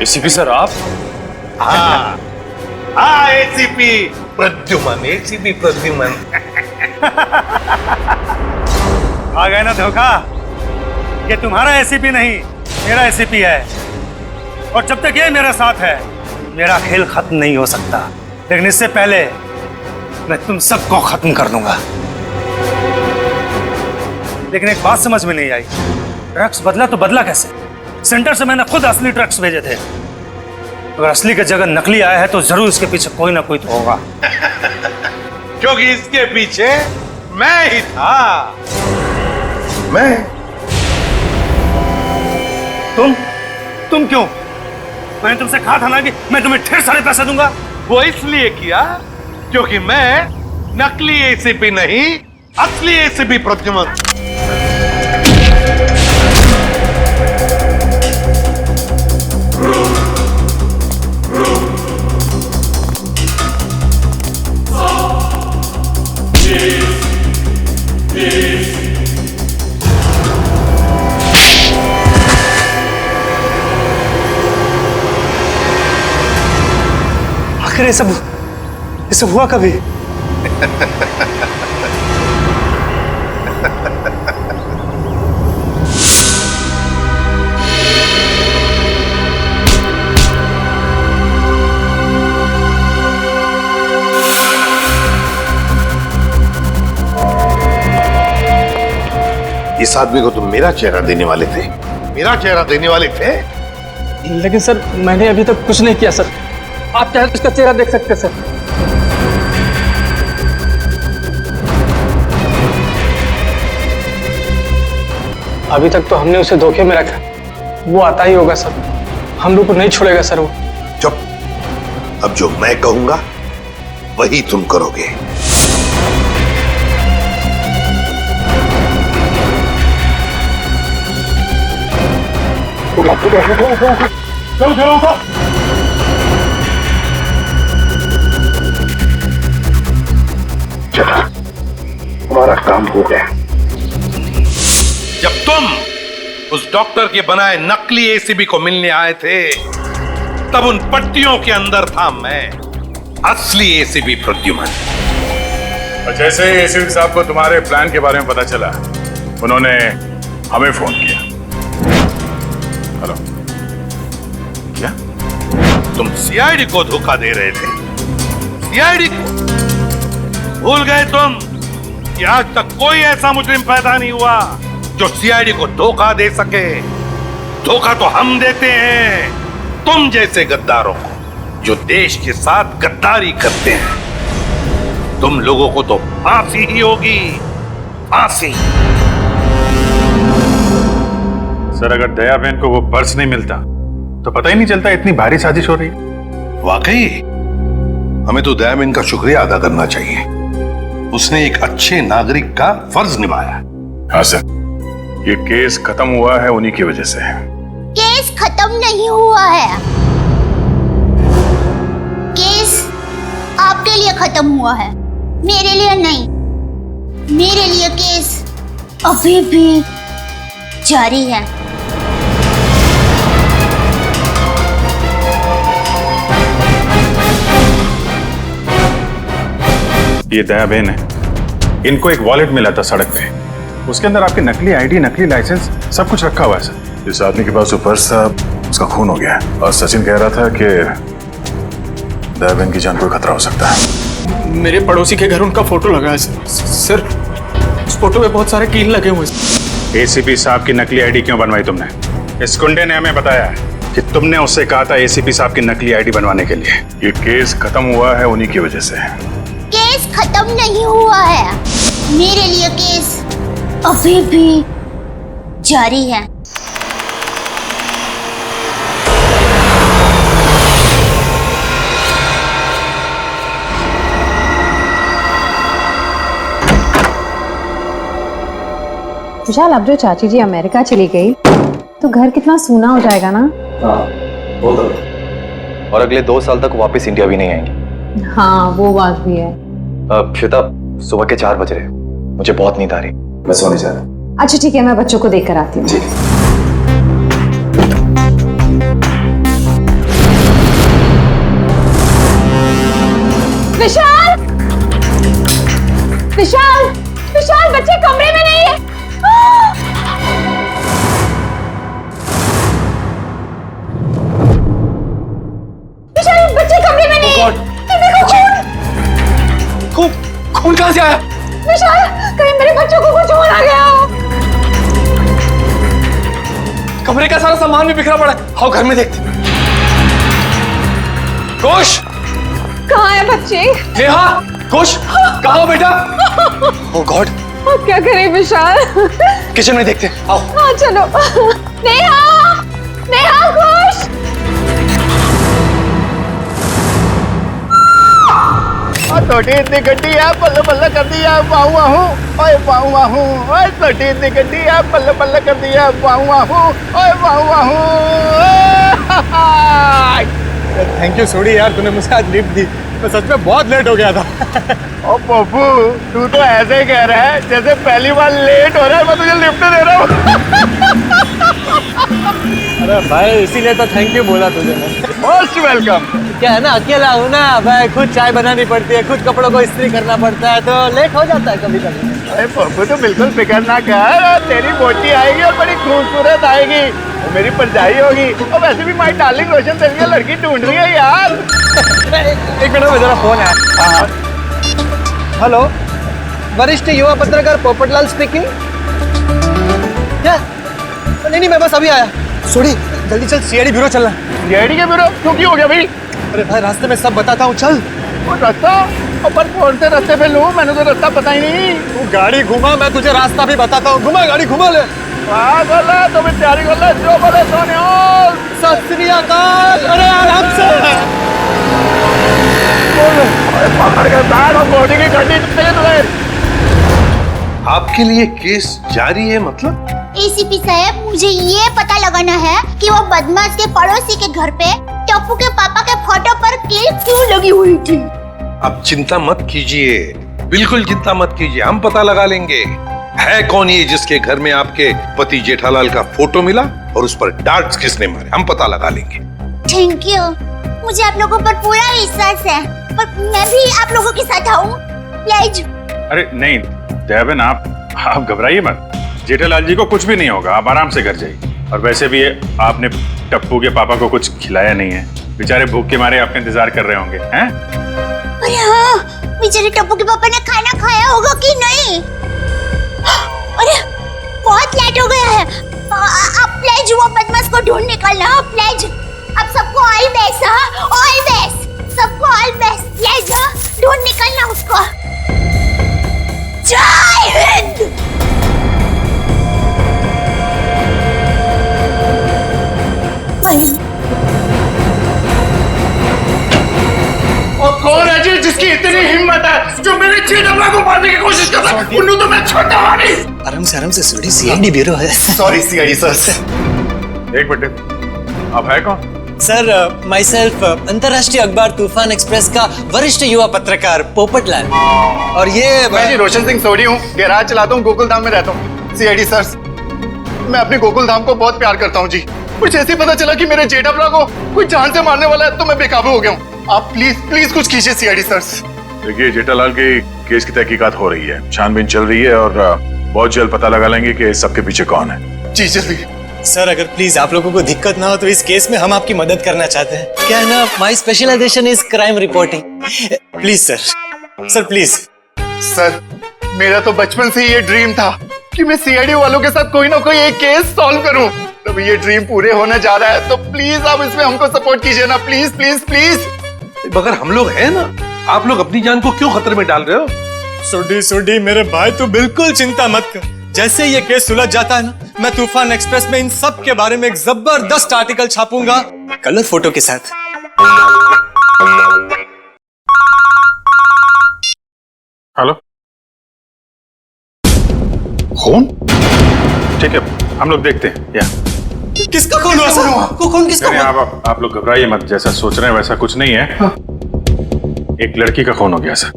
एसीपी सर आप? हाँ हाँ, एसीपी प्रद्युमन, एसीपी प्रद्युमन। आ गए ना धोखा। ये तुम्हारा एसीपी नहीं, मेरा एसीपी है, और जब तक ये मेरे साथ है मेरा खेल खत्म नहीं हो सकता। लेकिन इससे पहले मैं तुम सबको खत्म कर दूंगा। लेकिन एक बात समझ में नहीं आई, ड्रग्स बदला तो बदला कैसे? सेंटर से मैंने खुद असली ड्रग्स भेजे थे। अगर असली की जगह नकली आया है तो जरूर इसके पीछे कोई ना कोई तो होगा। क्योंकि इसके पीछे मैं ही था। मैं? तुम क्यों? मैंने तुमसे कहा था ना कि मैं तुम्हें ढेर सारे पैसे दूंगा। वो इसलिए किया क्योंकि मैं नकली एसीपी नहीं, असली एसीपी प्रद्युमन। आखिर ये सब हुआ कभी? इस आदमी को तुम मेरा चेहरा देने वाले थे, मेरा चेहरा देने वाले थे। लेकिन सर मैंने अभी तक कुछ नहीं किया सर। आप चाहे तो इसका चेहरा देख सकते सर। अभी तक तो हमने उसे धोखे में रखा, वो आता ही होगा सर। हम लोग को नहीं छोड़ेगा सर वो। चुप। अब जो मैं कहूंगा वही तुम करोगे। चला, हमारा काम हो गया। जब तुम उस डॉक्टर के बनाए नकली एसीबी को मिलने आए थे, तब उन पट्टियों के अंदर था मैं, असली एसीबी प्रद्युमन। और जैसे ही एसीपी साहब को तुम्हारे प्लान के बारे में पता चला, उन्होंने हमें फोन किया। हेलो, क्या तुम सीआईडी को धोखा दे रहे थे? सीआईडी को भूल गए तुम कि आज तक कोई ऐसा मुजरिम पैदा नहीं हुआ जो सीआईडी को धोखा दे सके। धोखा तो हम देते हैं तुम जैसे गद्दारों को, जो देश के साथ गद्दारी करते हैं। तुम लोगों को तो फांसी ही होगी, फांसी। सर, अगर दया बहन को वो पर्स नहीं मिलता तो पता ही नहीं चलता इतनी भारी साजिश हो रही है। वाकई हमें तो दया बहन का शुक्रिया अदा करना चाहिए। उसने एक अच्छे नागरिक का फर्ज निभाया। हाँ सर, ये केस खत्म हुआ है उन्हीं की वजह से। केस खत्म नहीं हुआ है, केस आपके लिए खत्म हुआ है, मेरे लिए नहीं। मेरे लिए केस अभी भी जारी है। ये दया बहन है, इनको एक वॉलेट मिला था सड़क पे, उसके अंदर आपकी नकली आईडी, नकली लाइसेंस सब कुछ रखा हुआ है सर। इस आदमी के पास जो पर्स था उसका खून हो गया, और सचिन कह रहा था कि दया बहन की जान को खतरा हो सकता है। मेरे पड़ोसी के घर उनका फोटो लगा है सर। उस फोटो में बहुत सारे कील लगे हुए हैं। एसीपी साहब की नकली आईडी क्यों बनवाई तुमने? इस गुंडे ने हमें बताया कि तुमने उससे कहा था एसीपी साहब की नकली आईडी बनवाने के लिए। ये केस खत्म हुआ है उन्हीं की वजह से। केस खत्म नहीं हुआ है, मेरे लिए केस अभी भी जारी है। विशाल, अब जो चाची जी अमेरिका चली गई तो घर कितना सूना हो जाएगा ना। हाँ, वो तो। और अगले 2 साल तक वापस इंडिया भी नहीं आएंगे। हाँ, वो बात भी है। श्वेता, सुबह के 4 बज रहे, मुझे बहुत नींद आ रही, मैं सोने जा रहा हूँ। अच्छा ठीक है, मैं बच्चों को देख कर आती हूँ। विशाल, विशाल, विशाल, बच्चे कमरे में नहीं है। विशाल, बच्चे कमरे में नहीं है। देखो खून। खून कहाँ से आया? विशाल, कहीं मेरे बच्चों को कुछ हो ना गया हो। कमरे का सारा सामान भी बिखरा पड़ा है। आओ घर में देखते। घोष, कहाँ है बच्चे? नेहा, घोष, कहाँ हो बेटा? ओह गॉड, अब क्या करें विशाल? किचन में देखते हैं, आओ। हाँ चलो। नेहा, नेहा, घोष। छोटी इतनी गड्डी है, बल्ले बल्ले कर दी है, वाहू वाहू, ओए वाहू वाहू, ओए छोटी इतनी गड्डी है, बल्ले बल्ले कर दी है, वाहू वाहू, ओए वाहू वाहू। थैंक यू सोडी यार, तूने मुझे आज लिफ्ट दी। मैं सच में बहुत लेट हो गया था। ओ पप्पू, तू तो ऐसे ही कह रहा है जैसे पहली बार लेट हो रहा है मैं तुझे लिफ्ट दे रहा हूँ। अरे भाई, इसीलिए तो थैंक यू बोला तुझे मैं। Most welcome. क्या है ना, अकेला हूँ ना भाई, खुद चाय बनानी पड़ती है, खुद कपड़ों को इस्त्री करना पड़ता है, तो लेट हो जाता है कभी कभी। अरे पप्पू, तो बिल्कुल फिक्र ना कर, तेरी बोटी आएगी और बड़ी खूबसूरत आएगी, वो मेरी परछाई होगी। और वैसे भी माई डार्लिंग रोशन तेरे लिए लड़की ढूंढ रही है यार। एक मिनट में जरा फोन है। हेलो, वरिष्ठ युवा पत्रकार पोपटलाल स्पीकिंग। क्या? नहीं, मैं बस अभी आया। सोडी, जल्दी चल, सीआईडी ब्यूरो चलना। सीआईडी के ब्यूरो? क्यों, क्या हो गया भाई? अरे भाई, रास्ते में सब बताता हूँ, चल। वो रास्ता अपन कौन से रास्ते पे लूँ? मैंने तो रास्ता पता ही नहीं। तू गाड़ी घुमा, मैं तुझे रास्ता भी बताता हूँ। घुमा गाड़ी, घुमा ले। तो मैं तैयारी कर ले, जो बोले सोने। सत श्री अकाल। अरे आराम से पकड़ के बैठ और बॉडी की गड्डी तुझे। आपके लिए केस जारी है मतलब? एसीपी साहब, मुझे ये पता लगाना है कि वो बदमाश के पड़ोसी के घर पे टप्पू के पापा के फोटो पर कील क्यों लगी हुई थी। आप चिंता मत कीजिए, बिल्कुल चिंता मत कीजिए, हम पता लगा लेंगे है कौन ये जिसके घर में आपके पति जेठालाल का फोटो मिला और उस पर डार्ट्स किसने मारे, हम पता लगा लेंगे। थैंक यू, मुझे आप लोगों पर पूरा विश्वास है, पर मैं भी आप लोगों के साथ आऊं प्लीज। अरे नहीं दयाबेन, आप घबराइए मत, जेठालाल जी को कुछ भी नहीं होगा, आप आराम से घर जाइए। और वैसे भी आपने टप्पू के पापा को कुछ खिलाया नहीं है, बेचारे भूख के मारे आपका इंतजार कर रहे होंगे हैं? अरे हाँ, बेचारे टप्पू के पापा ने खाना खाया होगा कि नहीं? अरे बहुत लेट हो गया है, आप प्लीज वो बदमाश को ढूंढ निकलना प्लीज। आप सबको ऑल बेस्ट, ऑल बेस्ट, सबको ऑल बेस्ट प्लीज, ढूंढ निकलना उसको। जय हिंद। और कौन है जी जिसकी इतनी हिम्मत है जो मेरे जेठालाल को मारने की कोशिश कर रहा है? उन्हें तो मैं छोड़ता नहीं। आराम से सोडी, सीआईडी ब्यूरो है। Sorry CID sir. एक मिनट, आप है कौन? सर, माई सेल्फ अंतर्राष्ट्रीय अखबार तूफान एक्सप्रेस का वरिष्ठ युवा पत्रकार पोपटलाल। और ये मैं जी रोशन सिंह सोडी हूँ, गैराज चलाता हूँ, गोकुल धाम में रहता हूँ। सीआईडी सर, मैं अपने गोकुल धाम को बहुत प्यार करता हूँ जी। कुछ ऐसे पता चला कि मेरे जेठालाल को कोई जान से मारने वाला है, तो मैं बेकाबू हो गया हूँ। आप प्लीज कुछ कीजिए सीआईडी सर। देखिए, जेठालाल के केस की तहकीकात हो रही है, छानबीन चल रही है और बहुत जल्द पता लगा लेंगे कि सबके पीछे कौन है। जी जल्दी। सर अगर प्लीज आप लोगों को दिक्कत ना हो तो इस केस में हम आपकी मदद करना चाहते हैं। क्या है ना, my specialisation is crime reporting. Please sir please. Sir मेरा तो बचपन से ये ड्रीम था कि मैं सीआईडी वालों के साथ कोई ना कोई एक केस सॉल्व करूं। तो ये ड्रीम पूरे होने जा रहा है, तो प्लीज आप इसमें हमको सपोर्ट कीजिए ना, प्लीज प्लीज प्लीज। मगर हम लोग हैं ना, आप लोग अपनी जान को क्यों खतरे में डाल रहे हो? सुडी मेरे भाई तू बिल्कुल चिंता मत कर। जैसे ये केस सुलझ जाता है ना, मैं तूफान एक्सप्रेस में इन सब के बारे में एक जबरदस्त आर्टिकल छापूंगा कलर फोटो के साथ। हेलो, खून? ठीक है, हम लोग देखते हैं। या किसका खून हुआ सर? खून किसका हुआ? आप लोग घबराइए मत, जैसा सोच रहे हैं वैसा कुछ नहीं है। एक लड़की का खून हो गया सर।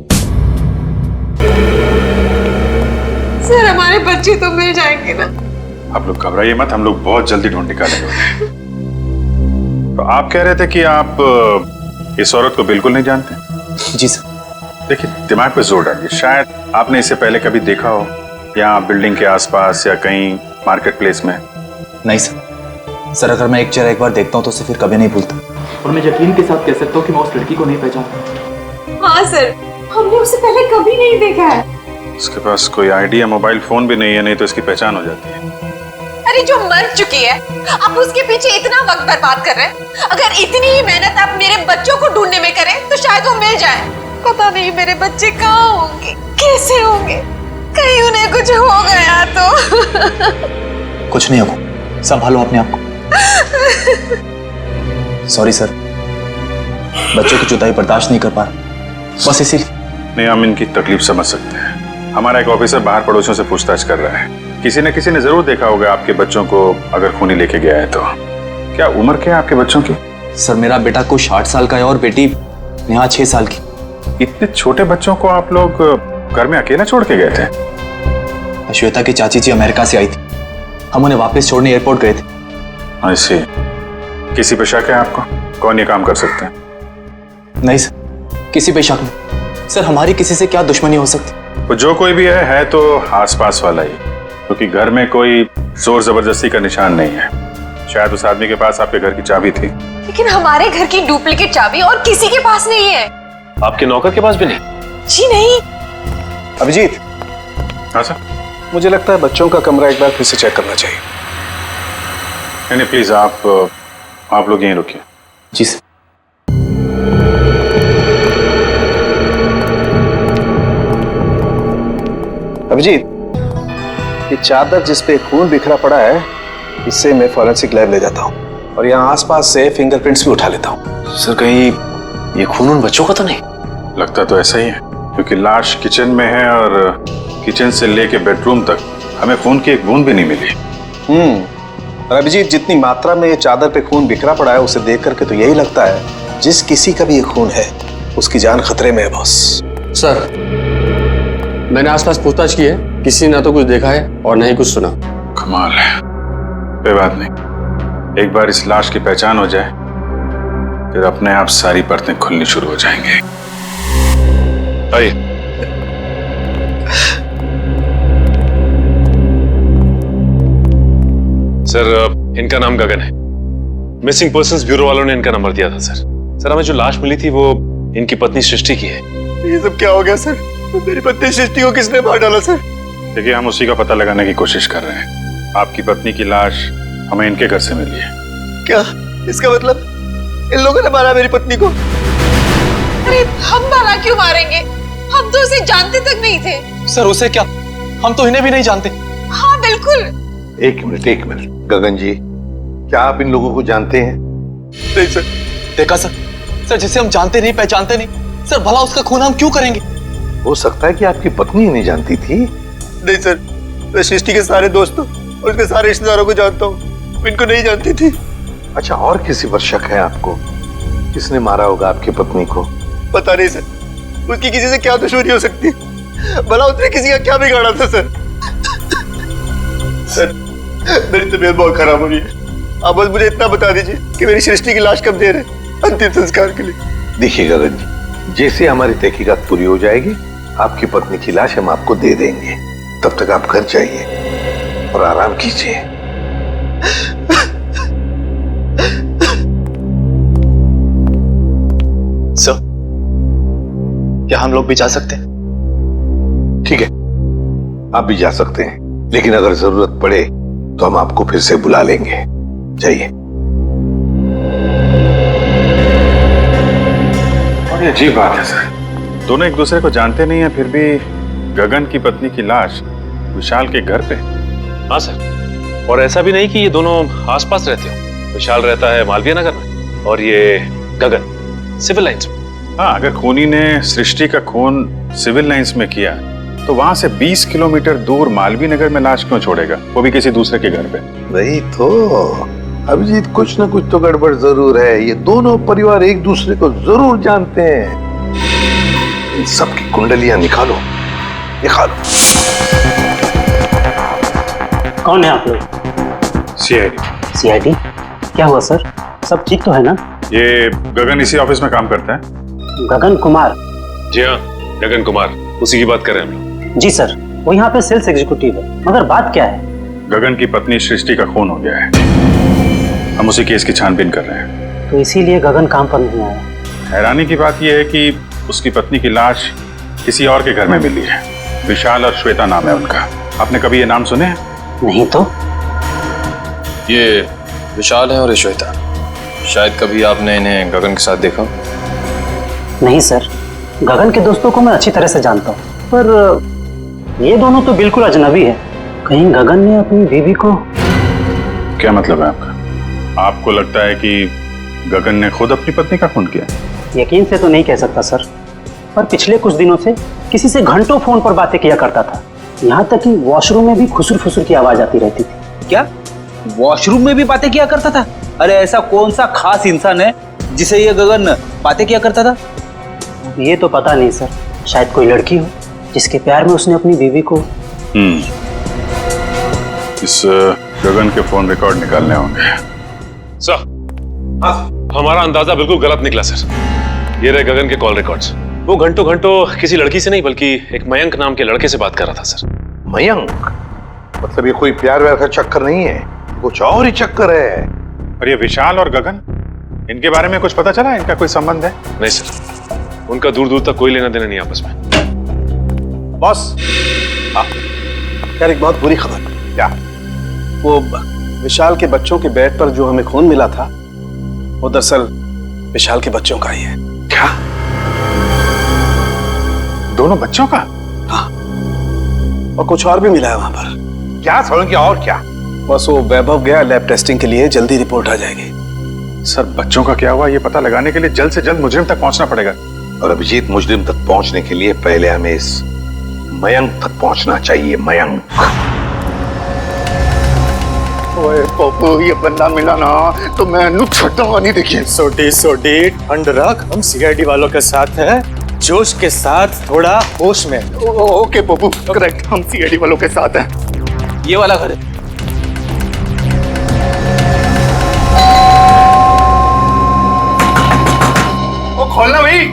सर हमारे बच्चे तो मिल जाएंगे ना? आप लोग घबराइए मत, हम लोग बहुत जल्दी ढूंढ निकालेंगे। तो आप कह रहे थे कि आप इस औरत को बिल्कुल नहीं जानते? जी सर। देखिए, दिमाग पे जोर डालिए। शायद आपने इसे पहले कभी देखा हो, यहाँ बिल्डिंग के आसपास या कहीं मार्केट प्लेस में। नहीं सर, अगर मैं एक चेहरा एक बार देखता हूँ तो उसे फिर कभी नहीं भूलता। और मैं यकीन के साथ कह सकता हूँ कि मैं उस लड़की को नहीं पहचानता। हाँ सर, हमने उसे पहले कभी नहीं देखा है। इसके पास कोई आईडी या मोबाइल फोन भी नहीं है, नहीं तो इसकी पहचान हो जाती है। अरे जो मर चुकी है, आप उसके पीछे इतना वक्त बर्बाद कर रहे हैं। अगर इतनी ही मेहनत आप मेरे बच्चों को ढूंढने में करें तो शायद वो मिल जाए। पता नहीं मेरे बच्चे कहाँ होंगे, कैसे होंगे, कहीं उन्हें कुछ हो गया तो। कुछ नहीं होगा, संभालो अपने आप को। सॉरी सर, बच्चों की जुदाई बर्दाश्त नहीं कर पा रहा, बस इसीलिए। नहीं, हम इनकी तकलीफ समझ सकते हैं। हमारा एक ऑफिसर बाहर पड़ोसियों से पूछताछ कर रहा है। किसी न किसी ने जरूर देखा होगा आपके बच्चों को, अगर खूनी लेके गया है तो। क्या उम्र क्या है आपके बच्चों की? सर मेरा बेटा कुछ 60 साल का है और बेटी नेहा 6 साल की। इतने छोटे बच्चों को आप लोग घर में अकेला छोड़ के गए थे? श्वेता की चाची जी अमेरिका से आई थी, हम उन्हें वापस छोड़ने एयरपोर्ट गए थे। ऐसे किसी पे शक है आपको? कौन ये काम कर सकते हैं? नहीं सर, किसी पे शक नहीं। सर हमारी किसी से क्या दुश्मनी हो सकती? वो जो कोई भी है तो आसपास वाला ही, क्योंकि घर में कोई जोर जबरदस्ती का निशान नहीं है। शायद उस आदमी के पास आपके घर की चाबी थी। लेकिन हमारे घर की डुप्लीकेट चाबी और किसी के पास नहीं है। आपके नौकर के पास भी नहीं? जी नहीं। अभिजीत। हाँ सर। मुझे लगता है बच्चों का कमरा एक बार फिर से चेक करना चाहिए। नहीं प्लीज, आप लोग यहीं रुकिए। जी सर। अभिजीत, ये चादर जिस पे खून बिखरा पड़ा है, इससे मैं फॉरेंसिक लैब ले जाता हूँ और यहाँ आसपास से फिंगरप्रिंट्स भी उठा लेता हूँ। सर कहीं ये खून उन बच्चों का तो नहीं? लगता तो ऐसा ही है, क्योंकि लाश किचन में है और किचन से लेके बेडरूम तक हमें खून की एक बूंद भी नहीं मिली। और अभिजीत, जितनी मात्रा में ये चादर पे खून बिखरा पड़ा है उसे देख करके तो यही लगता है जिस किसी का भी ये खून है उसकी जान खतरे में है बॉस। सर मैंने आसपास पूछताछ की है, किसी ने ना तो कुछ देखा है और ना ही कुछ सुना। कमाल है। कोई बात नहीं, एक बार इस लाश की पहचान हो जाए फिर अपने आप सारी परतें खुलनी शुरू हो जाएंगे। आइए। सर इनका नाम गगन है, मिसिंग पर्संस ब्यूरो वालों ने इनका नंबर दिया था सर। सर हमें जो लाश मिली थी वो इनकी पत्नी सृष्टि की है। ये सब क्या हो गया सर? मेरी पत्नी सृष्टि को किसने मार डाला सर? देखिए, हम उसी का पता लगाने की कोशिश कर रहे हैं। आपकी पत्नी की लाश हमें इनके घर से मिली है। क्या इसका मतलब इन लोगों ने मारा मेरी पत्नी को? अरे हम भला क्यों मारेंगे? हम तो उसे जानते तक नहीं थे। सर उसे क्या, हम तो इन्हें भी नहीं जानते। हाँ बिल्कुल। एक मिनट गगन जी, क्या आप इन लोगों को जानते हैं? नहीं सर। देखा सर, जिसे हम जानते नहीं पहचानते नहीं, सर भला उसका खून हम क्यों करेंगे? हो सकता है कि आपकी पत्नी नहीं जानती थी। नहीं सर, मैं सृष्टि के सारे दोस्तों और उसके सारे रिश्तेदारों को जानता हूँ, इनको नहीं जानती थी। अच्छा, और किसी पर शक है आपको? किसने मारा होगा आपकी पत्नी को? पता नहीं सर, उसकी किसी से क्या दुश्मनी हो सकती है? भला उसने किसी का क्या बिगाड़ा था सर? सर मेरी तबीयत बहुत खराब हो रही है, आप बस मुझे इतना बता दीजिए कि मेरी सृष्टि की लाश कब दे रहे अंतिम संस्कार के लिए। देखिए गगन जी, जैसे हमारी तहकीकात पूरी हो जाएगी आपकी पत्नी की लाश हम आपको दे देंगे। तब तक आप घर जाइए और आराम कीजिए। क्या हम लोग भी जा सकते हैं? ठीक है, आप भी जा सकते हैं, लेकिन अगर जरूरत पड़े तो हम आपको फिर से बुला लेंगे। जाइए। और ये अजीब बात है सर, दोनों एक दूसरे को जानते नहीं है, फिर भी गगन की पत्नी की लाश विशाल के घर पे। हाँ सर, और ऐसा भी नहीं कि ये दोनों आसपास रहते हो। विशाल रहता है मालवीय नगर में और ये गगन सिविल लाइंस में। हाँ, अगर खूनी ने सृष्टि का खून सिविल लाइंस में किया तो वहां से 20 किलोमीटर दूर मालवीय नगर में लाश क्यों छोड़ेगा, वो भी किसी दूसरे के घर पे? वही तो अभिजीत, कुछ ना कुछ तो गड़बड़ जरूर है। ये दोनों परिवार एक दूसरे को जरूर जानते हैं। इन सबकी कुंडलियां निकालो, निकालो। कौन है आप लोग? सीआईडी। सीआईडी? क्या हुआ सर? सब ठीक तो है ना? ये गगन इसी ऑफिस में काम करता है। गगन कुमार? जी हाँ, गगन कुमार, उसी की बात कर रहे हैं हम लोग। जी सर, वो यहाँ पे सेल्स एग्जीक्यूटिव है। मगर बात क्या है? गगन की पत्नी सृष्टि का खून हो गया है, हम उसी केस की छानबीन कर रहे हैं। तो इसीलिए गगन काम पर नहीं आया। हैरानी की बात यह है कि उसकी पत्नी की लाश किसी और के घर में मिली है। विशाल और श्वेता नाम है उनका। आपने कभी ये नाम सुने हैं? नहीं तो। ये विशाल है और ये श्वेता। शायद कभी आपने इन्हें गगन के साथ देखा? नहीं सर, गगन के दोस्तों को मैं अच्छी तरह से जानता हूँ, पर ये दोनों तो बिल्कुल अजनबी है। कहीं गगन ने अपनी बीवी को... क्या मतलब है आपका? आपको लगता है कि गगन ने खुद अपनी पत्नी का खून किया? यकीन से तो नहीं कह सकता सर, पर पिछले कुछ दिनों से किसी से घंटों फोन पर बातें किया करता था। यहाँ तक कि वॉशरूम में भी खुसुर फुसुर की आवाज आती रहती थी। क्या वॉशरूम में भी बातें किया करता था? अरे ऐसा कौन सा खास इंसान है जिसे ये गगन बातें किया करता था? ये तो पता नहीं सर, शायद कोई लड़की हो जिसके प्यार में उसने अपनी बीवी को... इस गगन के फोन रिकॉर्ड निकालने होंगे। सर, हमारा अंदाजा बिल्कुल गलत निकला सर। ये रहे गगन के कॉल रिकॉर्ड्स। वो घंटों घंटों किसी लड़की से नहीं बल्कि एक मयंक नाम के लड़के से बात कर रहा था सर। मयंक? मतलब ये कोई प्यार व्यार का चक्कर नहीं है, कुछ और ही चक्कर है। और ये विशाल और गगन, इनके बारे में कुछ पता चला? इनका कोई संबंध है? नहीं सर, उनका दूर दूर तक कोई लेना देना नहीं आपस में। बॉस, यार एक बहुत बुरी खबर। क्या? वो विशाल के बच्चों के बेड पर जो हमें खून मिला था वो दरअसल विशाल के बच्चों का ही है। क्या? दोनों बच्चों का? हाँ, और कुछ और भी मिला है वहां पर। क्या समझ? और क्या? बस वो वैभव गया लैब टेस्टिंग के लिए, जल्दी रिपोर्ट आ जाएगी। सर, बच्चों का क्या हुआ ये पता लगाने के लिए जल्द से जल्द मुजरिम तक पहुंचना पड़ेगा। और अभिजीत, मुजरिम तक पहुंचने के लिए पहले हमें इस मयंक तक पहुंचना चाहिए। मयंक। ओए पप्पू, ये बंदा मिला ना तो मैं नु छटूंगा नहीं। देखिए सोडी ठंड रख, हम सीआईडी वालों के साथ हैं, जोश के साथ, थोड़ा होश में। ओके पप्पू, करेक्ट, हम सीआईडी वालों के साथ हैं। ये वाला घर है। ओ खोलना भाई।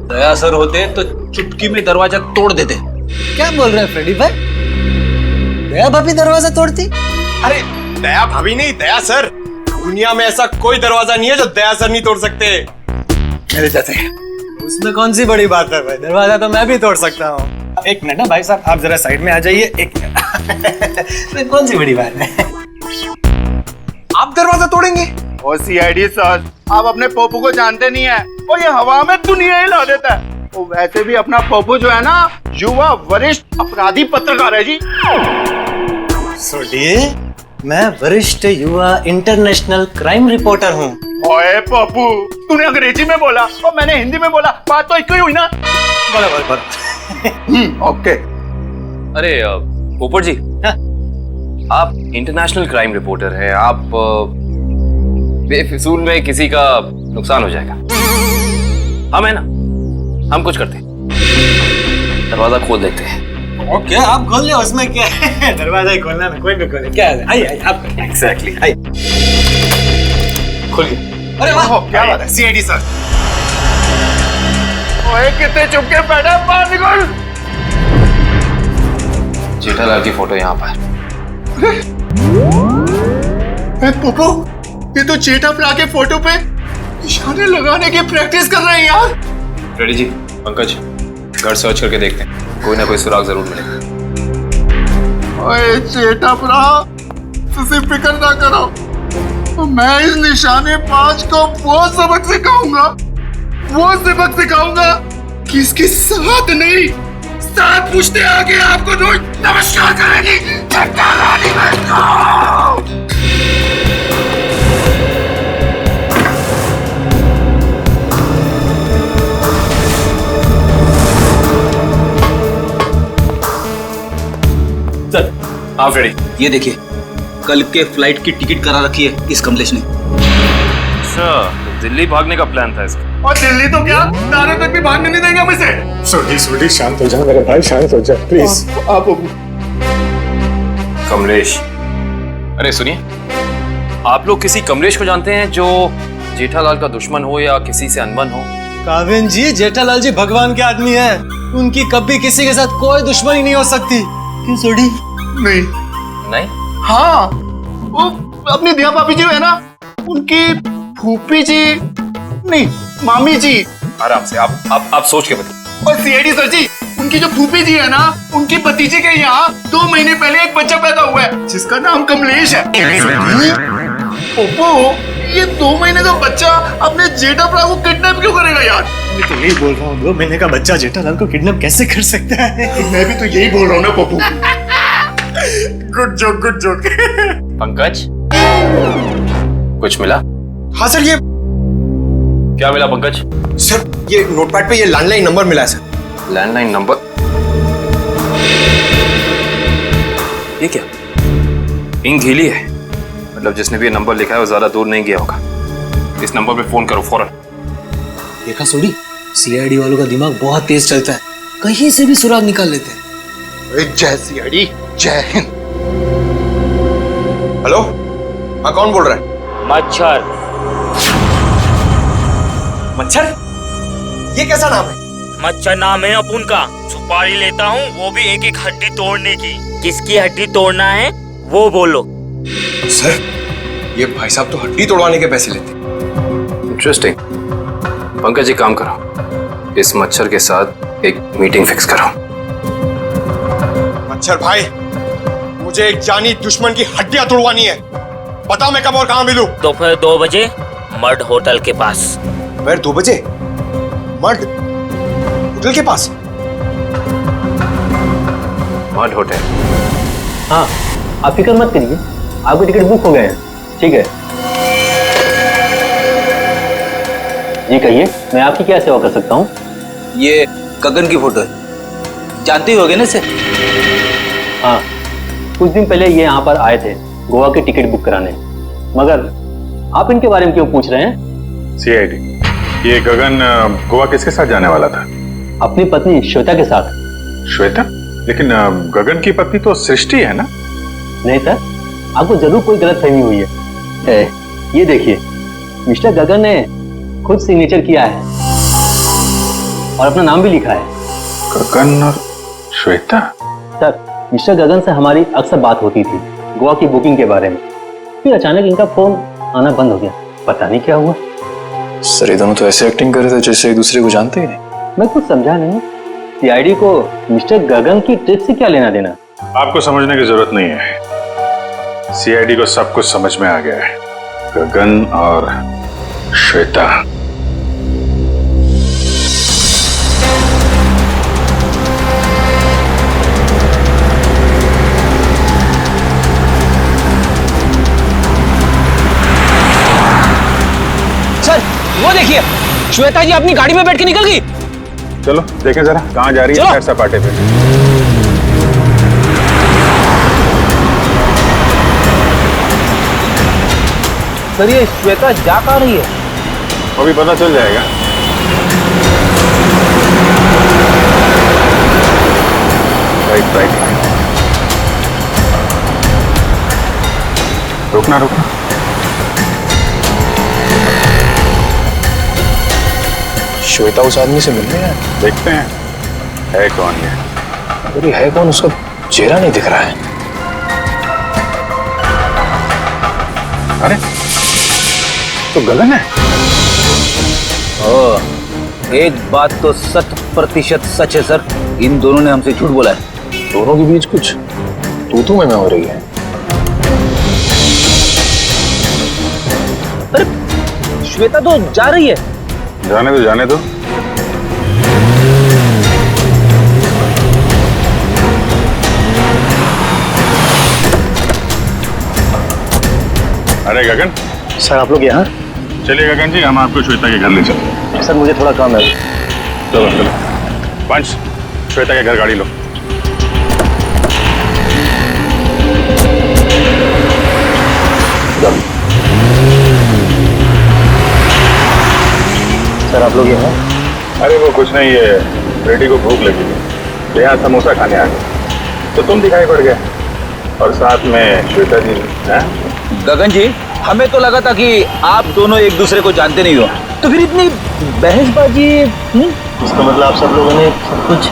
दया सर होते तो चुटकी में दरवाजा तोड़ देते। क्या बोल रहे हैं फ्रेडी भाई? दया भाभी दरवाजा तोड़ती? अरे दया भाभी नहीं, दया सर। दुनिया में ऐसा कोई दरवाजा नहीं है जो दया सर नहीं तोड़ सकते। मेरे जैसे। उसमें कौन सी बड़ी बात है भाई, दरवाजा तो मैं भी तोड़ सकता हूँ। एक मिनट ना भाई साहब, आप जरा साइड में आ जाइए। एक मिनट। कौन सी बड़ी बात है? आप दरवाजा तोड़ेंगे? ओ सीआईडी सर, आप अपने पप्पू को जानते नहीं है, और ये हवा में दुनिया हिला देता है। वो वैसे भी अपना पप्पू जो है ना, युवा वरिष्ठ अपराधी पत्रकार है जी। सोडी, मैं वरिष्ठ युवा इंटरनेशनल क्राइम रिपोर्टर हूँ। ओए पप्पू, तूने अंग्रेजी में बोला और मैंने हिंदी में बोला, बात तो एक ही हुई ना। बराबर। ओके। अरे पोपट जी, आप इंटरनेशनल क्राइम रिपोर्टर हैं, आप बेफिजूल में किसी का नुकसान हो जाएगा। हम है ना, हम कुछ करते हैं, दरवाजा खोल देते हैं। ओके, आप खोल ले, उसमें क्या है? दरवाजा ही खोलना ना, कोई भी खोले। क्या है? आइए आप। एग्जैक्टली। आइए। खोलिए। अरे वाह, क्या बात है सीआईडी सर। ओए कितने चुपके बैठा, बाहर निकल। जेठालाल की फोटो यहाँ पर। पप्पू, ये तो जेठालाल के फोटो पे निशाने लगाने की प्रैक्टिस कर रहे हैं यार। रेडी जी। पंकज, घर सर्च करके देखते हैं, कोई ना कोई सुराग जरूर मिलेगा। ओए चेटा भरा, तुसी फिक्र ना करो, तो मैं इस निशाने बाज को वो सबक सिखाऊंगा कि इसके साथ नहीं, साथ पूछते आगे आपको रोज नमस्कार करेगी। चट्टा रानी बन सर आप रेडी? ये देखिए, कल के फ्लाइट की टिकट करा रखी है इस कमलेश ने। अच्छा, तो दिल्ली भागने का प्लान था इसका। और दिल्ली तो क्या, दारू तक भी भागने नहीं देंगे हम इसे। सोडी शांत हो जा मेरे भाई, शांत हो जा प्लीज। आप कमलेश, अरे सुनिए, आप लोग किसी कमलेश को जानते हैं जो जेठालाल का दुश्मन हो या किसी से अनबन हो? काविन जी, जेठालाल जी भगवान के आदमी हैं, उनकी कभी किसी के साथ कोई दुश्मनी नहीं हो सकती। क्यों सोडी? नहीं? हाँ, वो अपनी दिया भाभी जी है ना, उनकी फूफी जी नहीं, मामी जी। आराम से, आप सोच के बताइए। और सीआईडी सर जी, उनकी जो फूफी जी है ना, उनकी भतीजे के यहाँ 2 महीने पहले एक बच्चा पैदा हुआ है जिसका नाम कमलेश है। ओप्पो, ये 2 महीने का बच्चा अपने जेठा भरा को किडनैप क्यों करेगा यार? मैं तो यही बोल रहा हूँ, 2 महीने का बच्चा जेठालाल को किडनैप कैसे कर सकता है? मैं भी तो यही बोल रहा हूँ ना पप्पू। Good joke. पंकज, कुछ मिला? हाँ सर, ये क्या मिला पंकज? सर, ये नोटपैड पे ये लैंडलाइन नंबर मिला है सर। Landline number? ये क्या? इंक गीली है, मतलब जिसने भी ये नंबर लिखा है वो ज्यादा दूर नहीं गया होगा। इस नंबर पे फोन करो फौरन। देखा सोडी, सीआईडी वालों का दिमाग बहुत तेज चलता है, कहीं से भी सुराग निकाल लेते हैं। जय सीआईडी, जय हिंद। हेलो, हाँ कौन बोल रहा है? मच्छर? ये कैसा नाम है? मच्छर नाम है अपुन का। सुपारी लेता हूँ, वो भी एक हड्डी तोड़ने की। किसकी हड्डी तोड़ना है वो बोलो। सर, ये भाई साहब तो हड्डी तोड़वाने के पैसे लेते। इंटरेस्टिंग। पंकज, एक काम करो, इस मच्छर के साथ एक मीटिंग फिक्स करो। मच्छर भाई, मुझे एक जानी दुश्मन की हड्डियां तोड़वानी है। बताओ मैं कब और कहां मिलूं? दोपहर 2 बजे मड होटल के पास। दोपहर 2 बजे मड होटल के पास? Mud hotel? हाँ, आप फिक्र मत करिए, आपके टिकट बुक हो गए हैं। ठीक है जी, कहिए मैं आपकी क्या सेवा कर सकता हूँ? ये गगन की फोटो है, जानते ही होगे ना इसे? हाँ, कुछ दिन पहले ये यहाँ पर आए थे गोवा की टिकट बुक कराने, मगर आप इनके बारे में क्यों पूछ रहे हैं? सीआईडी, ये गगन गोवा किसके साथ जाने वाला था? अपनी पत्नी श्वेता के साथ। श्वेता? लेकिन गगन की पत्नी तो सृष्टि है ना? नहीं सर, आपको जरूर कोई गलतफहमी हुई है। ये देखिए, मिस्टर गगन ने खुद सिग्नेचर किया है और अपना नाम भी लिखा है। गगन और श्वेता? सर, मिस्टर गगन से हमारी अक्सर बात होती थी गोवा की बुकिंग के बारे में, फिर अचानक इनका फोन आना बंद हो गया, पता नहीं क्या हुआ। सर, ये दोनों तो ऐसे एक्टिंग कर रहे थे जैसे एक दूसरे को जानते ही नहीं। मैं कुछ समझा नहीं, सीआईडी को मिस्टर गगन की ट्रिप से क्या लेना देना? आपको समझने की जरूरत नहीं है, सीआईडी को सब कुछ समझ में आ गया है। गगन और श्वेता। सर, वो देखिए, श्वेता जी अपनी गाड़ी में बैठ के निकल गई। चलो देखें जरा कहाँ जा रही है सैर सपाटे पे। सर, ये श्वेता जा कहाँ रही है? अभी पता चल जाएगा। राइट राइट राइट, रुकना रुकना। श्वेता उस आदमी से मिलने है, देखते हैं है कौन ये। अरे है कौन, उसका चेहरा नहीं दिख रहा है। अरे तो गगन है। एक बात तो 100% सच है सर, इन दोनों ने हमसे झूठ बोला है। दोनों के बीच कुछ तू में हो रही है। अरे श्वेता तो जा रही है। जाने दो जाने दो। अरे गगन। सर आप लोग यहाँ? चलिए गगन जी, हम आपको श्वेता के घर ले चलते। सर मुझे थोड़ा काम है। चलो चलो पंच, श्वेता के घर गाड़ी लो। सर आप लोग यहाँ? अरे वो कुछ नहीं, ये बेटी को भूख लगी थी, यहाँ समोसा खाने आ गए तो तुम दिखाई पड़ गए, और साथ में श्वेता जी। गगन जी, हमें तो लगा था कि आप दोनों एक दूसरे को जानते नहीं हो, तो फिर इतनी बहसबाजी। इसका मतलब आप सब लोगों ने सब कुछ?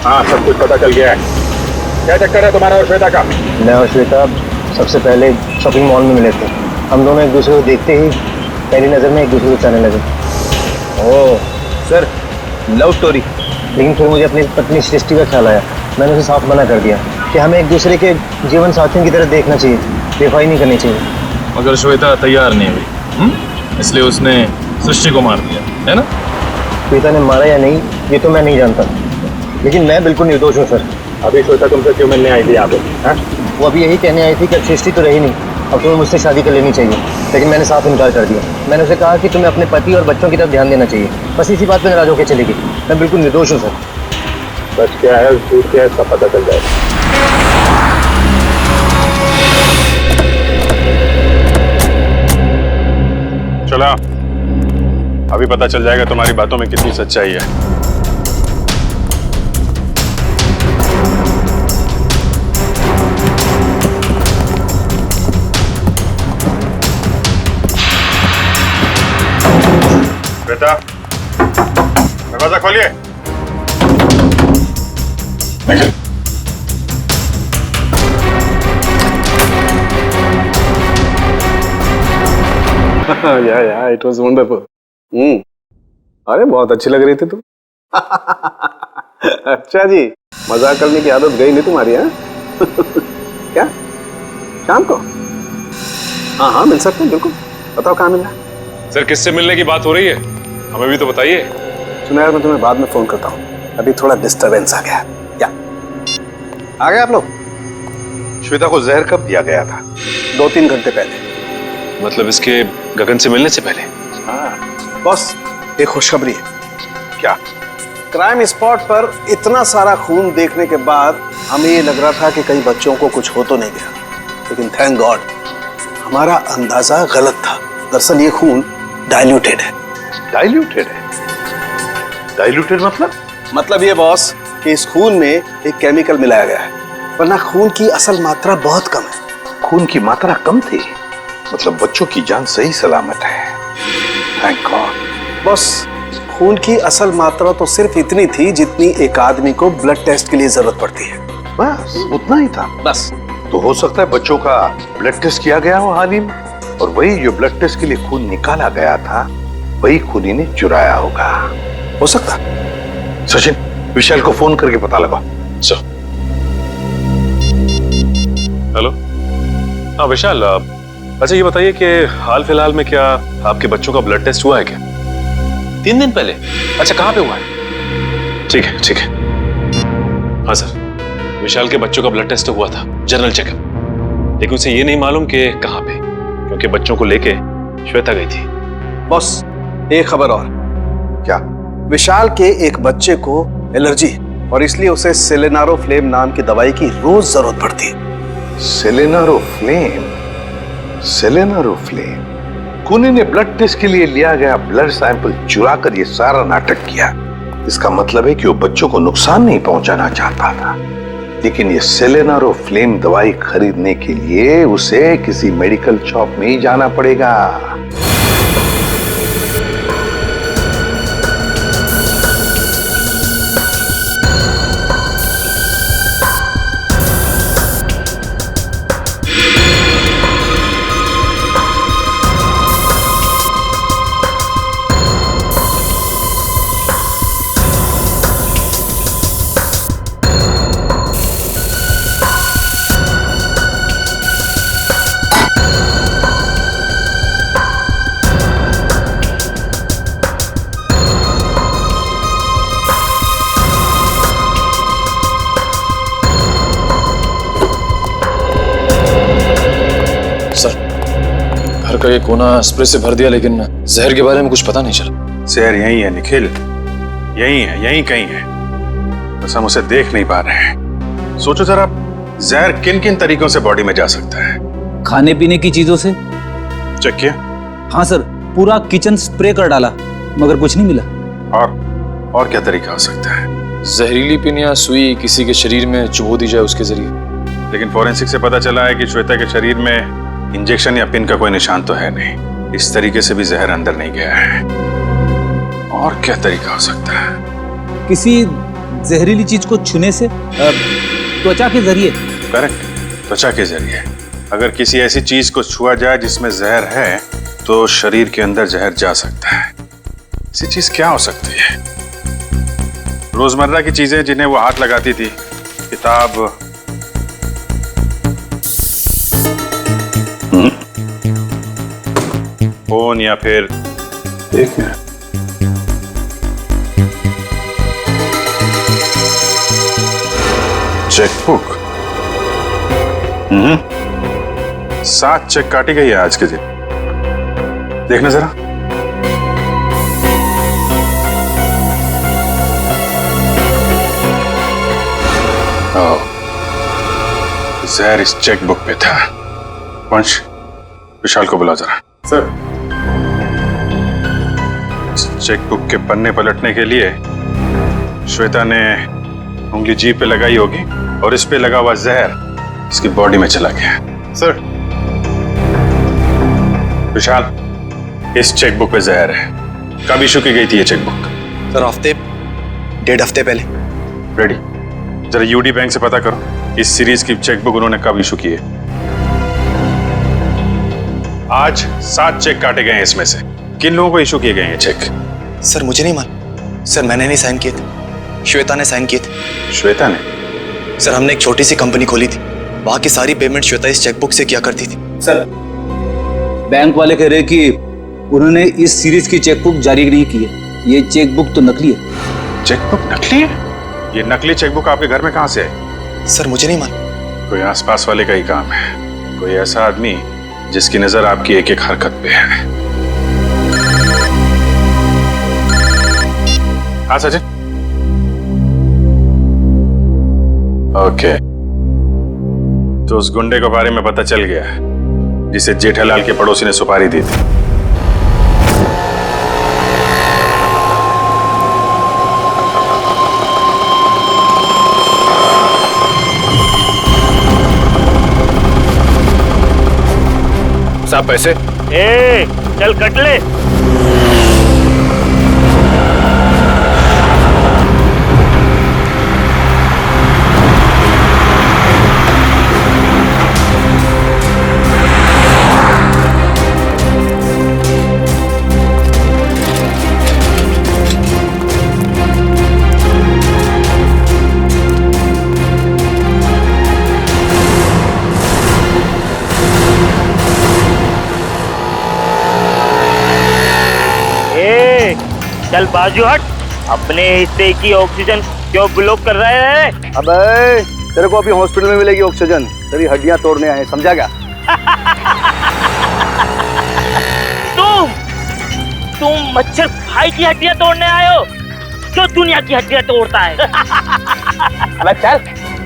हाँ सब कुछ पता चल गया है। क्या चक्कर है तुम्हारा और श्वेता का? मैं और श्वेता सबसे पहले शॉपिंग मॉल में मिले थे। हम दोनों एक दूसरे को देखते ही पहली नज़र में एक दूसरे को चाहने लगे। Oh sir, love story. लेकिन फिर मुझे अपनी पत्नी सृष्टि का ख्याल आया। मैंने उसे साफ मना कर दिया कि हमें एक दूसरे के जीवन साथियों की तरह देखना चाहिए, बेवफाई नहीं करनी चाहिए। मगर श्वेता तैयार नहीं हुई, इसलिए उसने सृष्टि को मार दिया, है ना? श्वेता ने मारा या नहीं ये तो मैं नहीं जानता, लेकिन मैं बिल्कुल निर्दोष हूँ सर। अभी श्वेता तुमसे क्यों मिलने आई थी यहाँ पे? वो अभी यही कहने आई थी कि अब सृष्टि तो रही नहीं, अब तुम्हें मुझसे शादी कर लेनी चाहिए। लेकिन मैंने साफ इनकार कर दिया। मैंने उसे कहा कि तुम्हें अपने पति और बच्चों की तरफ ध्यान देना चाहिए। बस इसी बात पर नाराज होकर चली गई। मैं बिल्कुल निर्दोष हूँ सर। सच क्या है झूठ क्या है सब पता चल जाएगा। चला, अभी पता चल जाएगा तुम्हारी बातों में कितनी सच्चाई है। बेटा, दरवाजा खोलिए। या इट वाज वंडरफुल। अरे बहुत अच्छी लग रही थी तुम। अच्छा जी, मजाक करने की आदत गई नहीं तुम्हारी? है क्या शाम को? हाँ हाँ मिल सकते हैं, बिल्कुल। बताओ कहाँ मिलना? सर किससे मिलने की बात हो रही है, हमें भी तो बताइए। सुना यार, मैं तुम्हें बाद में फोन करता हूँ, अभी थोड़ा डिस्टरबेंस आ गया। क्या आ गए आप लोग? श्वेता को जहर कब दिया गया था? 2-3 घंटे पहले। मतलब इसके गगन से मिलने से पहले? हाँ बॉस, एक खुशखबरी है। क्या? क्राइम स्पॉट पर इतना सारा खून देखने के बाद हमें ये लग रहा था कि कई बच्चों को कुछ हो तो नहीं गया, लेकिन थैंक गॉड हमारा अंदाजा गलत था। दरअसल ये खून डाइल्यूटेड है। डाइल्यूटेड है? डाइल्यूटेड मतलब ये बॉस कि इस खून में एक केमिकल मिलाया गया है, वरना खून की असल मात्रा बहुत कम है। खून की मात्रा कम थी, मतलब बच्चों की जान सही सलामत है। Thank God. बॉस, खून की असल मात्रा तो सिर्फ इतनी थी जितनी एक आदमी को ब्लड टेस्ट के लिए जरूरत पड़ती है। बस उतना ही था? बस। तो हो सकता है बच्चों का ब्लड टेस्ट किया गया हो हाल ही में, और वही जो ब्लड टेस्ट के लिए खून निकाला गया था वही खूनी ने चुराया होगा। हो सकता। सचिन, विशाल को फोन करके पता लगाओ। हेलो, हाँ विशाल, अच्छा ये बताइए कि हाल फिलहाल में क्या आपके बच्चों का ब्लड टेस्ट हुआ है क्या? 3 दिन पहले? अच्छा कहाँ पे हुआ है? ठीक है ठीक है। हाँ सर, विशाल के बच्चों का ब्लड टेस्ट हुआ था, जनरल चेकअप, लेकिन उसे ये नहीं मालूम कि कहाँ पे, क्योंकि बच्चों को लेके श्वेता गई थी। बॉस, एक खबर और। क्या? विशाल के एक बच्चे को एलर्जी, और इसलिए उसे सेलेनारोफ्लेम नाम की दवाई की रोज जरूरत पड़ती है। सेलेनारोफ्लेम? सेलेनारोफ्लेम? खूनी ने ब्लड टेस्ट के लिए लिया गया ब्लड सैंपल चुरा कर ये सारा नाटक किया। इसका मतलब है कि वो बच्चों को नुकसान नहीं पहुंचाना चाहता था, लेकिन ये सेलेनारोफ्लेम दवाई खरीदने के लिए उसे किसी मेडिकल शॉप में ही जाना पड़ेगा। घर का ये कोना स्प्रे से भर दिया, लेकिन जहर के बारे में कुछ पता नहीं चला। जहर यही है निखिल, यही है, यही कहीं है, बस हम उसे देख नहीं पा रहे हैं। सोचो जरा, जहर किन किन तरीकों से बॉडी में जा सकता है? खाने पीने की चीजों से। चेक किया? हाँ सर, पूरा किचन स्प्रे कर डाला मगर कुछ नहीं मिला। और क्या तरीका हो सकता है? जहरीली पिन या सुई किसी के शरीर में चुभो दी जाए उसके जरिए। लेकिन फॉरेंसिक से पता चला है कि श्वेता के शरीर में इंजेक्शन या पिन का कोई निशान तो है नहीं। इस तरीके से भी जहर अंदर नहीं गया है। और क्या तरीका हो सकता है? किसी जहरीली चीज को छूने से, त्वचा के जरिए। करेक्ट, त्वचा के जरिए। अगर किसी ऐसी चीज को छुआ जाए जिसमें जहर है तो शरीर के अंदर जहर जा सकता है। ऐसी चीज क्या हो सकती है? रोजमर्रा की चीजें जिन्हें वो हाथ लगाती थी, किताब, फोन, या फिर एक मिनट, चेकबुक। 7 चेक काटी गई है आज के दिन। देखना जरा। जहर इस चेकबुक पे था। वंश, विशाल को बुला जरा। सर। चेकबुक के पन्ने पलटने के लिए श्वेता ने उंगली जीभ पे लगाई होगी और इस पे लगा हुआ जहर इसकी बॉडी में चला गया। सर। विशाल, इस चेकबुक पे जहर है। कब इशू की गई थी ये चेकबुक? सर, हफ्ते, 1.5 हफ्ते पहले। रेडी, जरा यूडी बैंक से पता करो इस सीरीज की चेकबुक उन्होंने कब इशू की है। आज 7 चेक काटे गए हैं, इसमें से किन लोगों को इशू किए गए हैं चेक? सर, मुझे नहीं मालूम। सर, मैंने नहीं साइन किए थे, श्वेता ने साइन किए थे। श्वेता ने? सर, हमने एक छोटी सी कंपनी खोली थी, वहां की सारी पेमेंट श्वेता इस चेकबुक से किया करती थी। सर, बैंक वाले कह रहे कि उन्होंने इस सीरीज की चेकबुक जारी नहीं की है। ये चेकबुक तो नकली है। चेकबुक नकली है? ये नकली चेकबुक आपके घर में कहां से आई? सर, मुझे नहीं मालूम। कोई आसपास वाले का ही काम है। कोई ऐसा आदमी जिसकी नजर आपकी एक एक हरकत पे है। हाँ सचिन। ओके, तो उस गुंडे के बारे में पता चल गया जिसे जेठालाल के पड़ोसी ने सुपारी दी थी। साहब पैसे। ए, चल कट ले। चल बाजू हट। अपने हिस्से की ऑक्सीजन क्यों ब्लॉक कर रहे हैं? अबे, तेरे को अभी हॉस्पिटल में मिलेगी ऑक्सीजन। तेरी हड्डियां तोड़ने आए, समझा क्या? तुम मच्छर भाई की हड्डियां तोड़ने आए हो जो दुनिया की हड्डियां तोड़ता है। अबे चल,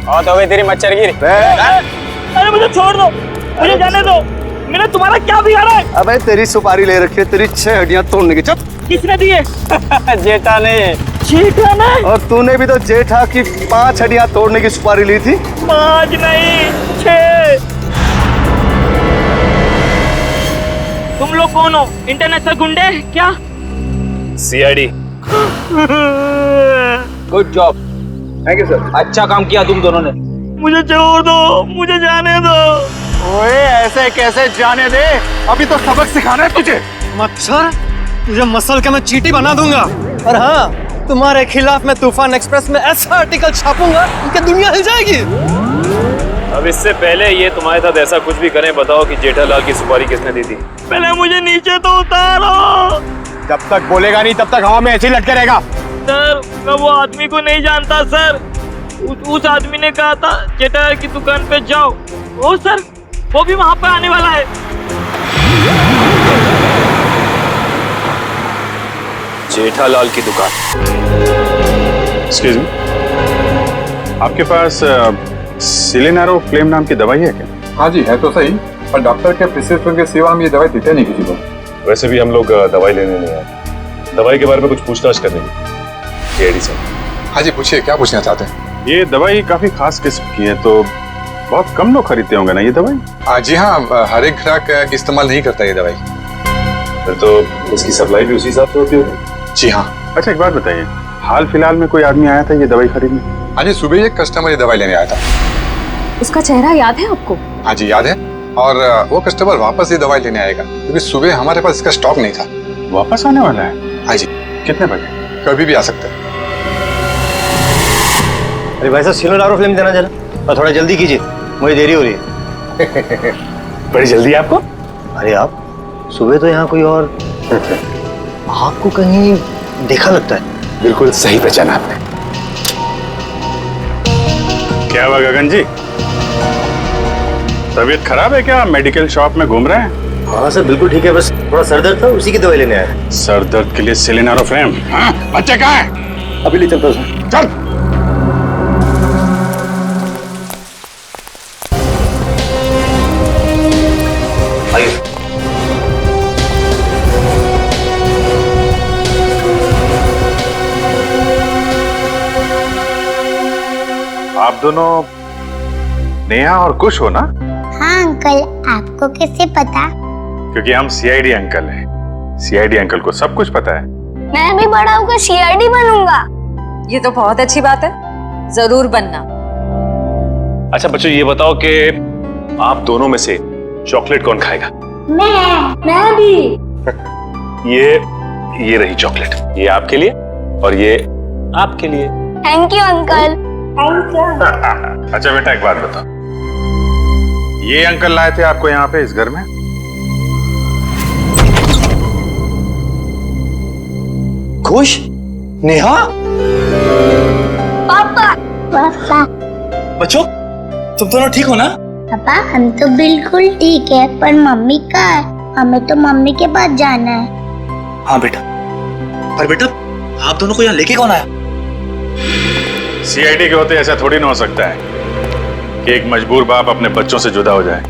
और तो तेरी मच्छर गिरी। अरे मुझे छोड़ दो, मुझे जाने दो। मैंने तुम्हारा क्या बिगाड़ा है? अबे, तेरी सुपारी ले रखी है, तेरी 6 हड्डियां तोड़ने की। चुप। किसने दिए? जेठा ने। जेठा ने? और तूने भी तो जेठा की 5 हड्डियां तोड़ने की सुपारी ली थी। 5 नहीं, 6। तुम लोग कौन हो? इंटरनेशनल गुंडे क्या? CID. Good job. Thank you sir. अच्छा काम किया तुम दोनों ने। मुझे छोड़ दो, मुझे जाने दो। ओए, ऐसे कैसे जाने दे? अभी तो सबक सिखाना है तुझे। मच्छर, तुझे मसल के मैं चींटी बना दूंगा। और हाँ, तुम्हारे खिलाफ मैं तूफान एक्सप्रेस में ऐसा आर्टिकल छापूंगा कि दुनिया हिल जाएगी। अब इससे पहले ये तुम्हारे साथ ऐसा कुछ भी करें, बताओ कि जेठालाल की सुपारी किसने दी थी? पहले मुझे नीचे तो उतारो। जब तक बोलेगा नहीं तब तक हवा में ऐसे ही लटके रहेगा। सर, मैं वो आदमी को नहीं जानता सर। उस आदमी ने कहा था जेठालाल की दुकान पे जाओ। ओ सर, वो भी वहाँ पे आने वाला है। जेठालाल की दुकान। एक्सक्यूज मी, आपके पास सिलेनारो फ्लेम नाम की दवाई है क्या? हाँ जी है तो सही, पर डॉक्टर के प्रिस्क्रिप्शन के सिवा हम ये दवाई देते नहीं किसी को। वैसे भी हम लोग दवाई लेने नहीं आए, दवाई के बारे में कुछ पूछताछ करने की। ED sir. हाँ जी पूछिए, क्या पूछना चाहते हैं? ये दवाई काफी खास किस्म की है, तो बहुत कम लोग खरीदते होंगे ना ये दवाई? जी हाँ, हर एक ग्राहक इस्तेमाल नहीं करता ये दवाई। फिर तो इसकी सप्लाई भी उसी हिसाब से होती होगी। जी हाँ। अच्छा एक बात बताइए, हाल फिलहाल में कोई आदमी आया था ये दवाई खरीदने? हाँ जी, सुबह एक कस्टमर ये दवाई लेने आया था। उसका चेहरा याद है आपको? हाँ जी याद है, और वो कस्टमर वापस ये दवाई लेने आएगा, क्योंकि सुबह हमारे पास इसका स्टॉक नहीं था। वापस आने वाला है? हाँ जी। कितने बजे? कभी भी आ सकता है। अरे भाई साहब सिलेनारो फ्लेम देना जरा, और थोड़ा जल्दी कीजिए, मुझे देरी हो रही है। बड़ी जल्दी है आपको? अरे आप सुबह तो यहाँ कोई और आपको कहीं देखा लगता है। बिल्कुल सही पहचाना आपने। क्या हुआ गगन जी, तबीयत खराब है क्या? मेडिकल शॉप में घूम रहे हैं? हाँ सर बिल्कुल ठीक है, बस थोड़ा सर दर्द था, उसी की दवाई लेने आया। सर दर्द के लिए सिलेनारो फ्लेम? हाँ, बच्चे कहाँ है? अभी ले चलता हूँ। चल। आइए। आप दोनों नेहा और कुश हो ना? हाँ अंकल, आपको कैसे पता? क्योंकि हम सीआईडी अंकल हैं। सीआईडी अंकल को सब कुछ पता है। मैं भी बड़ा होकर सीआईडी बनूंगा। ये तो बहुत अच्छी बात है, जरूर बनना। अच्छा बच्चों ये बताओ कि आप दोनों में से चॉकलेट कौन खाएगा? मैं भी। ये रही चॉकलेट, ये आपके लिए और ये आपके लिए। Thank you uncle. Thank you. अच्छा बेटा एक बात बताओ, ये अंकल लाए थे आपको यहाँ पे इस घर में? खुश? नेहा? पापा। पापा। बच्चों तुम दोनों ठीक हो ना? पापा हम तो बिल्कुल ठीक है, पर मम्मी कहाँ है? हमें तो मम्मी के पास जाना है। हाँ बेटा, पर बेटा आप दोनों को यहाँ लेके कौन आया? सीआईडी के होते ऐसा थोड़ी ना हो सकता है कि एक मजबूर बाप अपने बच्चों से जुदा हो जाए।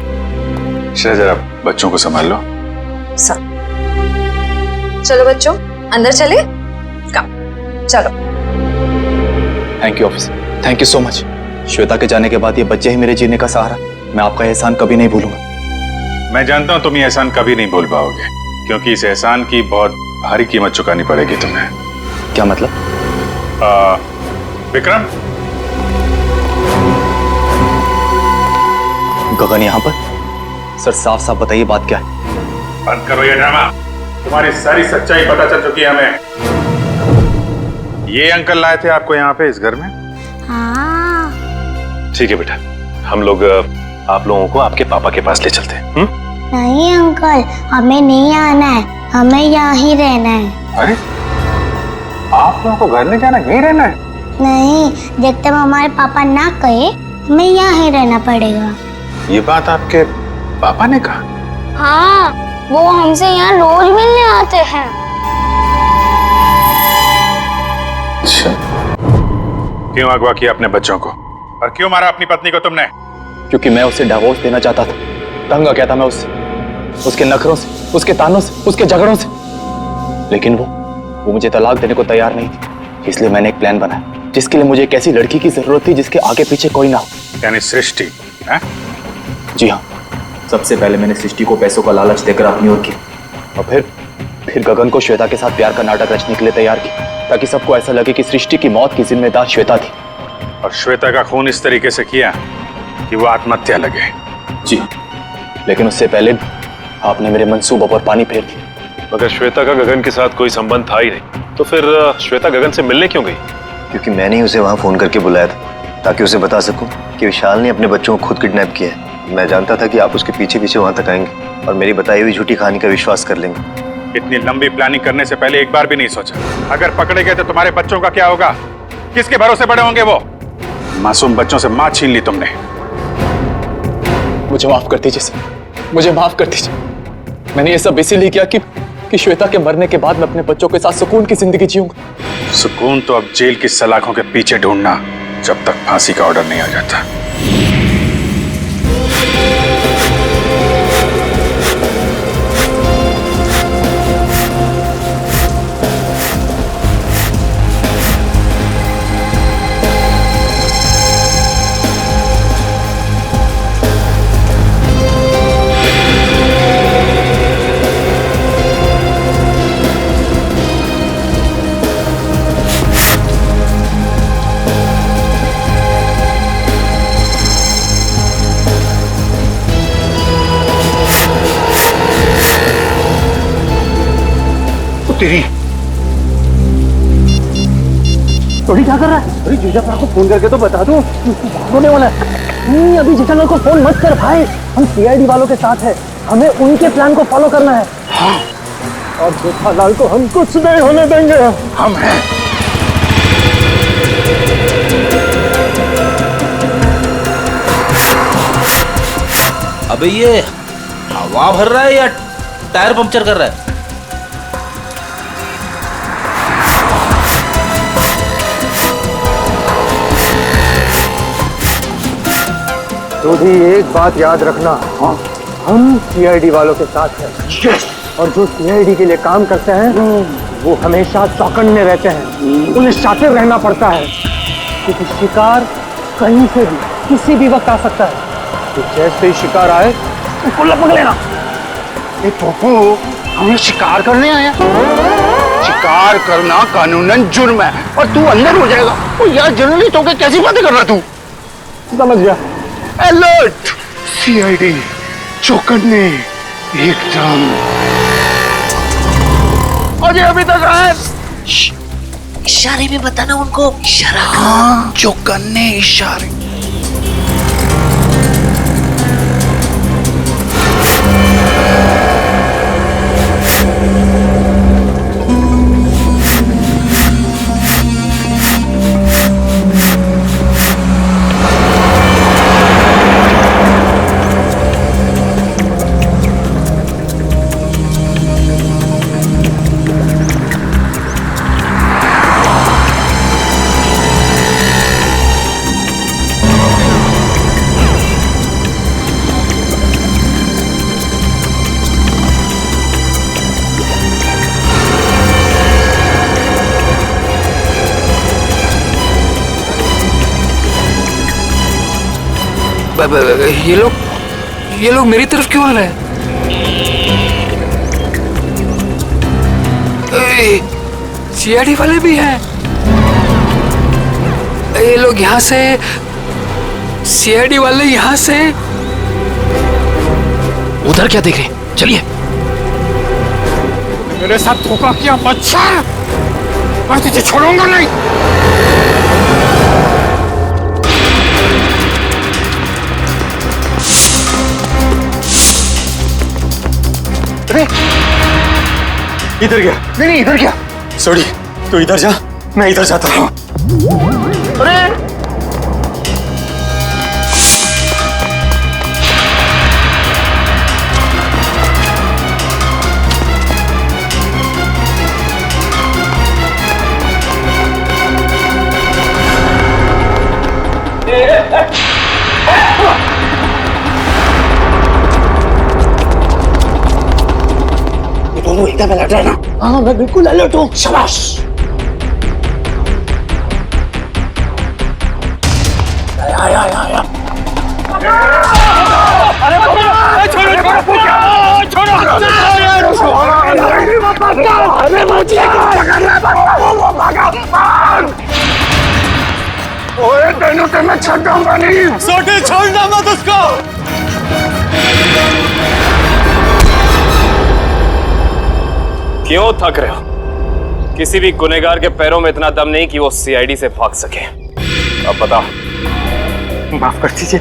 जरा बच्चों को संभाल लो। चलो बच्चों अंदर चले। चलो। Thank you officer, thank you so much. Shweta के जाने के बाद ये बच्चे ही मेरे जीने का सहारा। मैं आपका एहसान कभी नहीं भूलूंगा। मैं जानता हूं तुम ये एहसान कभी नहीं भूल पाओगे, क्योंकि इस एहसान की बहुत भारी कीमत चुकानी पड़ेगी तुम्हें। क्या मतलब? विक्रम। गगन यहाँ पर? सर साफ साफ बताइए बात क्या है? बंद करो ये ड्रामा, तुम्हारी सारी सच्चाई पता चल चुकी है हमें। ये अंकल लाए थे आपको यहाँ पे इस घर में? हाँ। ठीक है बेटा, हम लोग आप लोगों को आपके पापा के पास ले चलते हैं। नहीं अंकल, हमें नहीं आना है, हमें यहाँ ही रहना है। अरे आप लोगों को घर नहीं जाना, यहीं रहना है? नहीं, जब तक हमारे पापा ना कहे हमें यहाँ ही रहना पड़ेगा। ये बात आपके पापा ने कहा? हाँ, वो हमसे यहाँ रोज मिलने आते हैं। अच्छा, क्यों अगवा किया अपने बच्चों को और क्यों मारा अपनी पत्नी को तुमने? क्योंकि मैं उसे डिवोर्स देना चाहता था। तंग आ गया था मैं उससे, उसके नखरों से, उसके तानों से, उसके झगड़ों से। लेकिन वो मुझे तलाक देने को तैयार नहीं थी। इसलिए मैंने एक प्लान बनाया जिसके लिए मुझे एक ऐसी लड़की की जरूरत थी जिसके आगे पीछे कोई ना हो। यानी सृष्टि? जी हाँ, सबसे पहले मैंने सृष्टि को पैसों का लालच देकर अपनी ओर किया, और फिर गगन को श्वेता के साथ प्यार का नाटक रचने के लिए तैयार किया, ताकि सबको ऐसा लगे कि सृष्टि की मौत की जिम्मेदार श्वेता थी। और श्वेता का खून इस तरीके से किया कि वो आत्महत्या लगे? जी, लेकिन उससे पहले आपने मेरे मंसूबों पर पानी फेर दिया। मगर श्वेता का गगन के साथ कोई संबंध था ही नहीं, तो फिर श्वेता गगन से मिलने क्यों गई? क्योंकि मैंने ही उसे वहां फोन करके बुलाया था, ताकि उसे बता सकूं कि विशाल ने अपने बच्चों को खुद किडनैप किया है। मैं जानता था कि आप उसके पीछे पीछे वहां तक आएंगे और मेरी बताई हुई झूठी कहानी का विश्वास कर लेंगे। इतनी लंबी प्लानिंग करने से पहले एक बार भी नहीं सोचा, अगर पकड़े गए तो तुम्हारे बच्चों का क्या होगा? किसके भरोसे बड़े होंगे वो? मासूम बच्चों से मां छीन ली तुमने। मुझे माफ कर दीजिए सर, मुझे माफ कर दीजिए। मैंने ये सब इसीलिए किया कि कि श्वेता के मरने के बाद मैं अपने बच्चों के साथ सुकून की जिंदगी जीऊंगा। सुकून तो अब जेल की सलाखों के पीछे ढूंढना, जब तक फांसी का ऑर्डर नहीं आ जाता। तेरी थोड़ी क्या कर रहा है? अरे जीजा को फोन करके तो बता दो, होने वाला है। नहीं, अभी जीजा को फोन मत कर भाई, हम सीआईडी वालों के साथ हैं, हमें उनके प्लान को फॉलो करना है। हाँ। और जेठालाल को हम कुछ नहीं होने देंगे। हम हैं। अबे ये हवा भर रहा है या टायर पंक्चर कर रहा है? तो भी एक बात याद रखना, हम सीआईडी वालों के साथ हैं। और जो सीआईडी के लिए काम करते हैं वो हमेशा चौकन्ने में रहते हैं, उन्हें शातिर रहना पड़ता है, क्योंकि शिकार कहीं से भी किसी भी वक्त आ सकता है। तो जैसे ही शिकार आए उसको लपक लेना। पप्पू, हमें शिकार करने आया? शिकार करना कानूनन जुर्म है और तू अंदर हो जाएगा। ओ यार, जर्नलिस्ट होकर कैसी बातें कर रहा तू? समझ गया। अलर्ट, सीआईडी, चौकन्ने, एकदम। अजय अभी तक आए? इशारे में बताना उनको, इशारा। हाँ, चौकन्ने, इशारे। ये लोग मेरी तरफ क्यों आ रहे हैं? सीआईडी वाले भी हैं। ये लोग यहाँ से, सीआईडी वाले यहाँ से। उधर क्या देख रहे हैं? चलिए। मेरे साथ धोखा किया बच्चा, मैं तुझे छोड़ूंगा नहीं। इधर गया? नहीं, इधर क्या? सॉरी, तू इधर जा, मैं इधर जाता हूँ। अरे दोनों एकदम अलर्ट रहना। हाँ, मैं बिल्कुल अलर्ट हूँ। शाबाश। आया। अरे छोड़ो, ओए, तेनों से मैं छूटूंगा नहीं। सोटे, छोड़ना मत उसको। क्यों थक रहे हो? किसी भी गुनहगार के पैरों में इतना दम नहीं कि वो सीआईडी से भाग सके। अब बताओ। माफ कर दीजिए,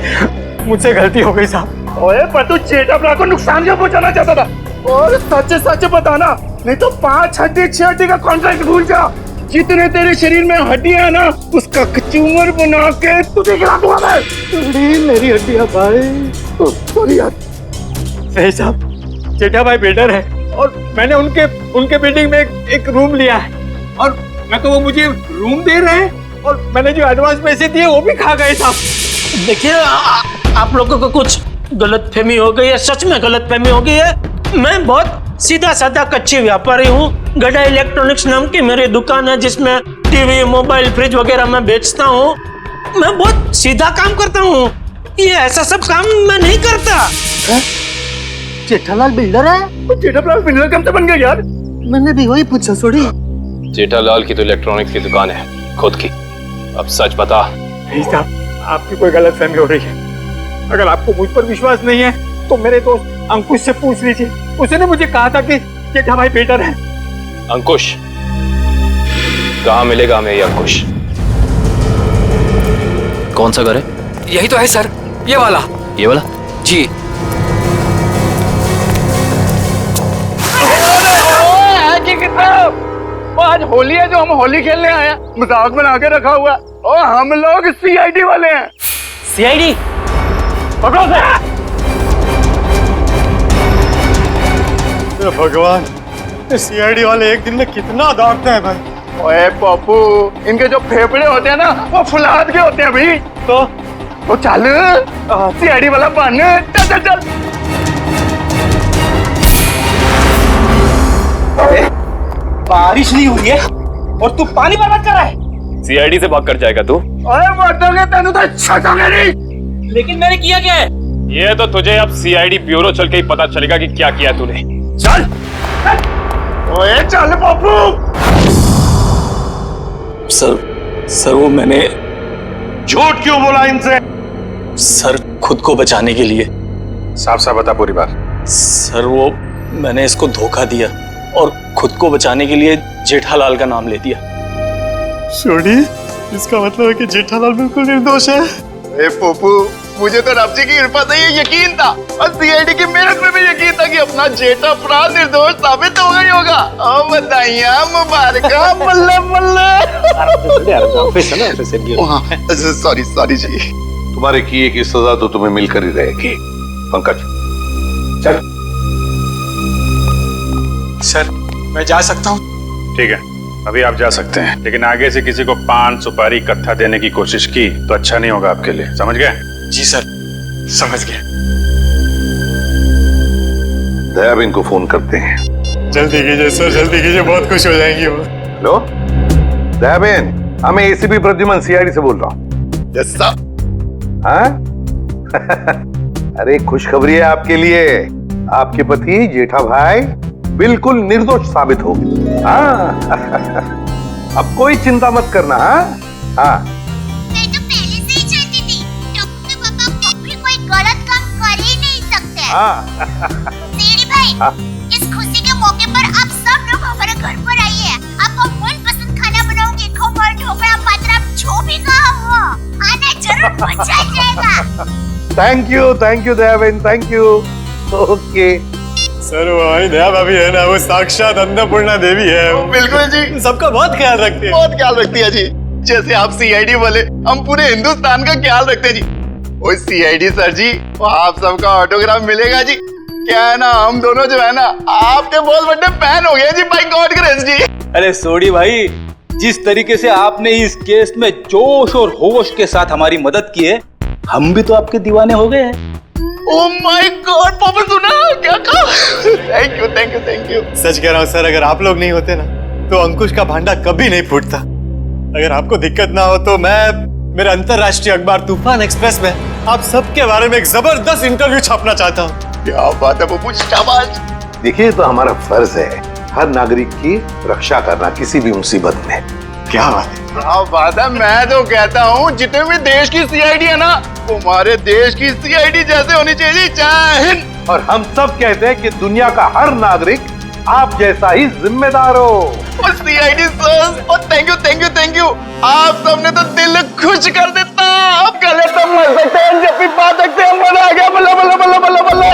मुझसे गलती हो गई साहब। ओए, पर तू जेठालाल को नुकसान क्या पहुंचाना चाहता था? और सच बताना, नहीं तो 5 हड्डी 6 हड्डी का कॉन्ट्रैक्ट भूल जा। जितने तेरे शरीर में हड्डियां ना, उसका कचूमर बना के तुझे खिला दूंगा मैं। मेरी हड्डियां भाई। सॉरी यार। सही साहब, जेठा भाई बेटर है, और मैंने उनके बिल्डिंग में एक रूम लिया है और मैं तो वो मुझे रूम दे रहे हैं और मैंने जो एडवांस पैसे दिए वो भी खा गए साहब। देखिए आप लोगों को कुछ गलतफहमी हो गई है, सच में गलतफहमी हो गई है। मैं बहुत सीधा साधा कच्ची व्यापारी हूँ। गड़ा इलेक्ट्रॉनिक्स नाम की मेरी दुकान है जिसमें टीवी, मोबाइल, फ्रिज वगैरह मैं बेचता हूँ। मैं बहुत सीधा काम करता हूँ, ये ऐसा सब काम मैं नहीं करता। जेठालाल बिल्डर है? जेठालाल बिल्डर कब से बन गया यार? मैंने भी वही पूछा सोड़ी। जेठालाल की तो इलेक्ट्रॉनिक्स की दुकान है खुद की। अब सच बता। नहीं साहब, आपकी कोई गलतफहमी हो रही है। अगर आपको मुझ पर विश्वास नहीं है तो मेरे दोस्त अंकुश से पूछ लीजिए। उसने मुझे कहा था कि जेठा भाई बेटर है। अंकुश? कहाँ मिलेगा हमें ये अंकुश? कौन सा घर है? यही तो है सर, ये वाला। ये वाला? जी। आज होली है जो हम होली खेलने आए हैं, मजाक बना के रखा हुआ है। और हम लोग सीआईडी वाले हैं। सीआईडी? पकड़ो से। भगवान, सीआईडी वाले एक दिन में कितना दौड़ते हैं भाई। ओए पप्पू, इनके जो फेफड़े होते हैं ना वो फुलाद के होते हैं भाई। तो चल सीआईडी वाला बन। चल चल चल। बारिश नहीं हुई है और तू पानी बर्बाद कर रहा है। सीआईडी से भाग कर जाएगा तू? ओए मर्दोगे तेनू तो छटोगे नहीं। लेकिन मैंने किया क्या है? ये तो तुझे अब सीआईडी ब्यूरो चल के ही पता चलेगा कि क्या किया तूने। चल। ओए चल पप्पू। सर वो मैंने झूठ क्यों बोला इनसे? सर खुद को बचाने के लिए। साफ साफ बता पूरी बात। सर वो मैंने इसको धोखा दिया और खुद को बचाने के लिए जेठालाल का नाम ले दिया। सोडी, इसका मतलब है कि जेठालाल बिल्कुल निर्दोष है। ए पप्पू, मुझे तो रब जी की कृपा से ये यकीन था और सीआईडी की मेहनत में भी यकीन था कि अपना जेठा अपराध निर्दोष साबित होगा ही होगा। और बधाइयां मुबारका। बल्ले बल्ले। सॉरी जी। तुम्हारे किए की सजा तो तुम्हें मिलकर ही रहेगी। पंकज चल। सर मैं जा सकता हूँ? ठीक है, अभी आप जा सकते हैं, लेकिन आगे से किसी को पान सुपारी कत्था देने की कोशिश की तो अच्छा नहीं होगा आपके लिए। समझ गए? जी सर, समझ गए। दयाबेन को फोन करते हैं। जल्दी कीजिए सर, जल्दी कीजिए, बहुत खुश हो जाएंगी वो। हेलो दयाबेन, मैं एसीपी प्रद्युमन सीआईडी से बोल रहा हूँ। Yes sir. हाँ? अरे खुशखबरी है आपके लिए। आपके पति जेठा भाई बिल्कुल निर्दोष साबित हो गए। अब कोई चिंता मत करना। हाँ मैं तो पहले से ही जानती थी टप्पू के पापा कभी कोई गलत काम कर ही नहीं सकते। सीआईडी भाई, इस खुशी के मौके पर आप सब लोग हमारे घर पर आइए। आपको मनपसंद खाना बनाऊंगी। खमण, ढोकला, पात्रा, जो भी कहा हो आना जरूर, मजा आ जाएगा। Thank you Dayaben, thank you. Okay sir वो हमारी दया भाभी है ना, वो साक्षात अन्नपूर्णा देवी है। बिल्कुल जी, सबका बहुत ख्याल रखती है। बहुत ख्याल रखती है जी। जैसे आप सीआईडी वाले, हम पूरे हिंदुस्तान का ख्याल रखते हैं जी। ओए सीआईडी सर जी, आप सबका ऑटोग्राफ मिलेगा जी। क्या है ना, हम दोनों जो है ना आपके बहुत बड़े फैन हो गए जी, बाय गॉड ग्रेस जी। अरे सोडी भाई, जिस तरीके से आपने इस केस में जोश और होश के साथ हमारी मदद की है, हम भी तो आपके दीवाने हो गए हैं। ओह माय गॉड, पापा सुना क्या कहा? Thank you. सच कह रहा हूँ सर, अगर आप लोग नहीं होते ना तो अंकुश का भांडा कभी नहीं फूटता। अगर आपको दिक्कत ना हो तो मैं मेरे अंतरराष्ट्रीय अखबार तूफान एक्सप्रेस में आप सबके बारे में एक जबरदस्त इंटरव्यू छापना चाहता हूँ। क्या बात है पप्पू, शाबाश। देखिए, तो हमारा फर्ज है हर नागरिक की रक्षा करना किसी भी मुसीबत में। क्या बात है? क्या बात है। मैं तो कहता हूँ जितने भी देश की सीआईडी है ना, हमारे देश की सीआईडी जैसे होनी चाहिए। जय हिंद। और हम सब कहते हैं कि दुनिया का हर नागरिक आप जैसा ही जिम्मेदार हो। CID sir, thank you. आप सबने तो दिल खुश कर देता। अब गले तो मर सकते हैं, जब भी बात सकते हैं, मजा आ गया। बल्ला।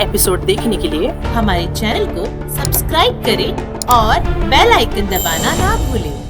एपिसोड देखने के लिए हमारे चैनल को सब्सक्राइब करें और बेल आइकन दबाना ना भूलें।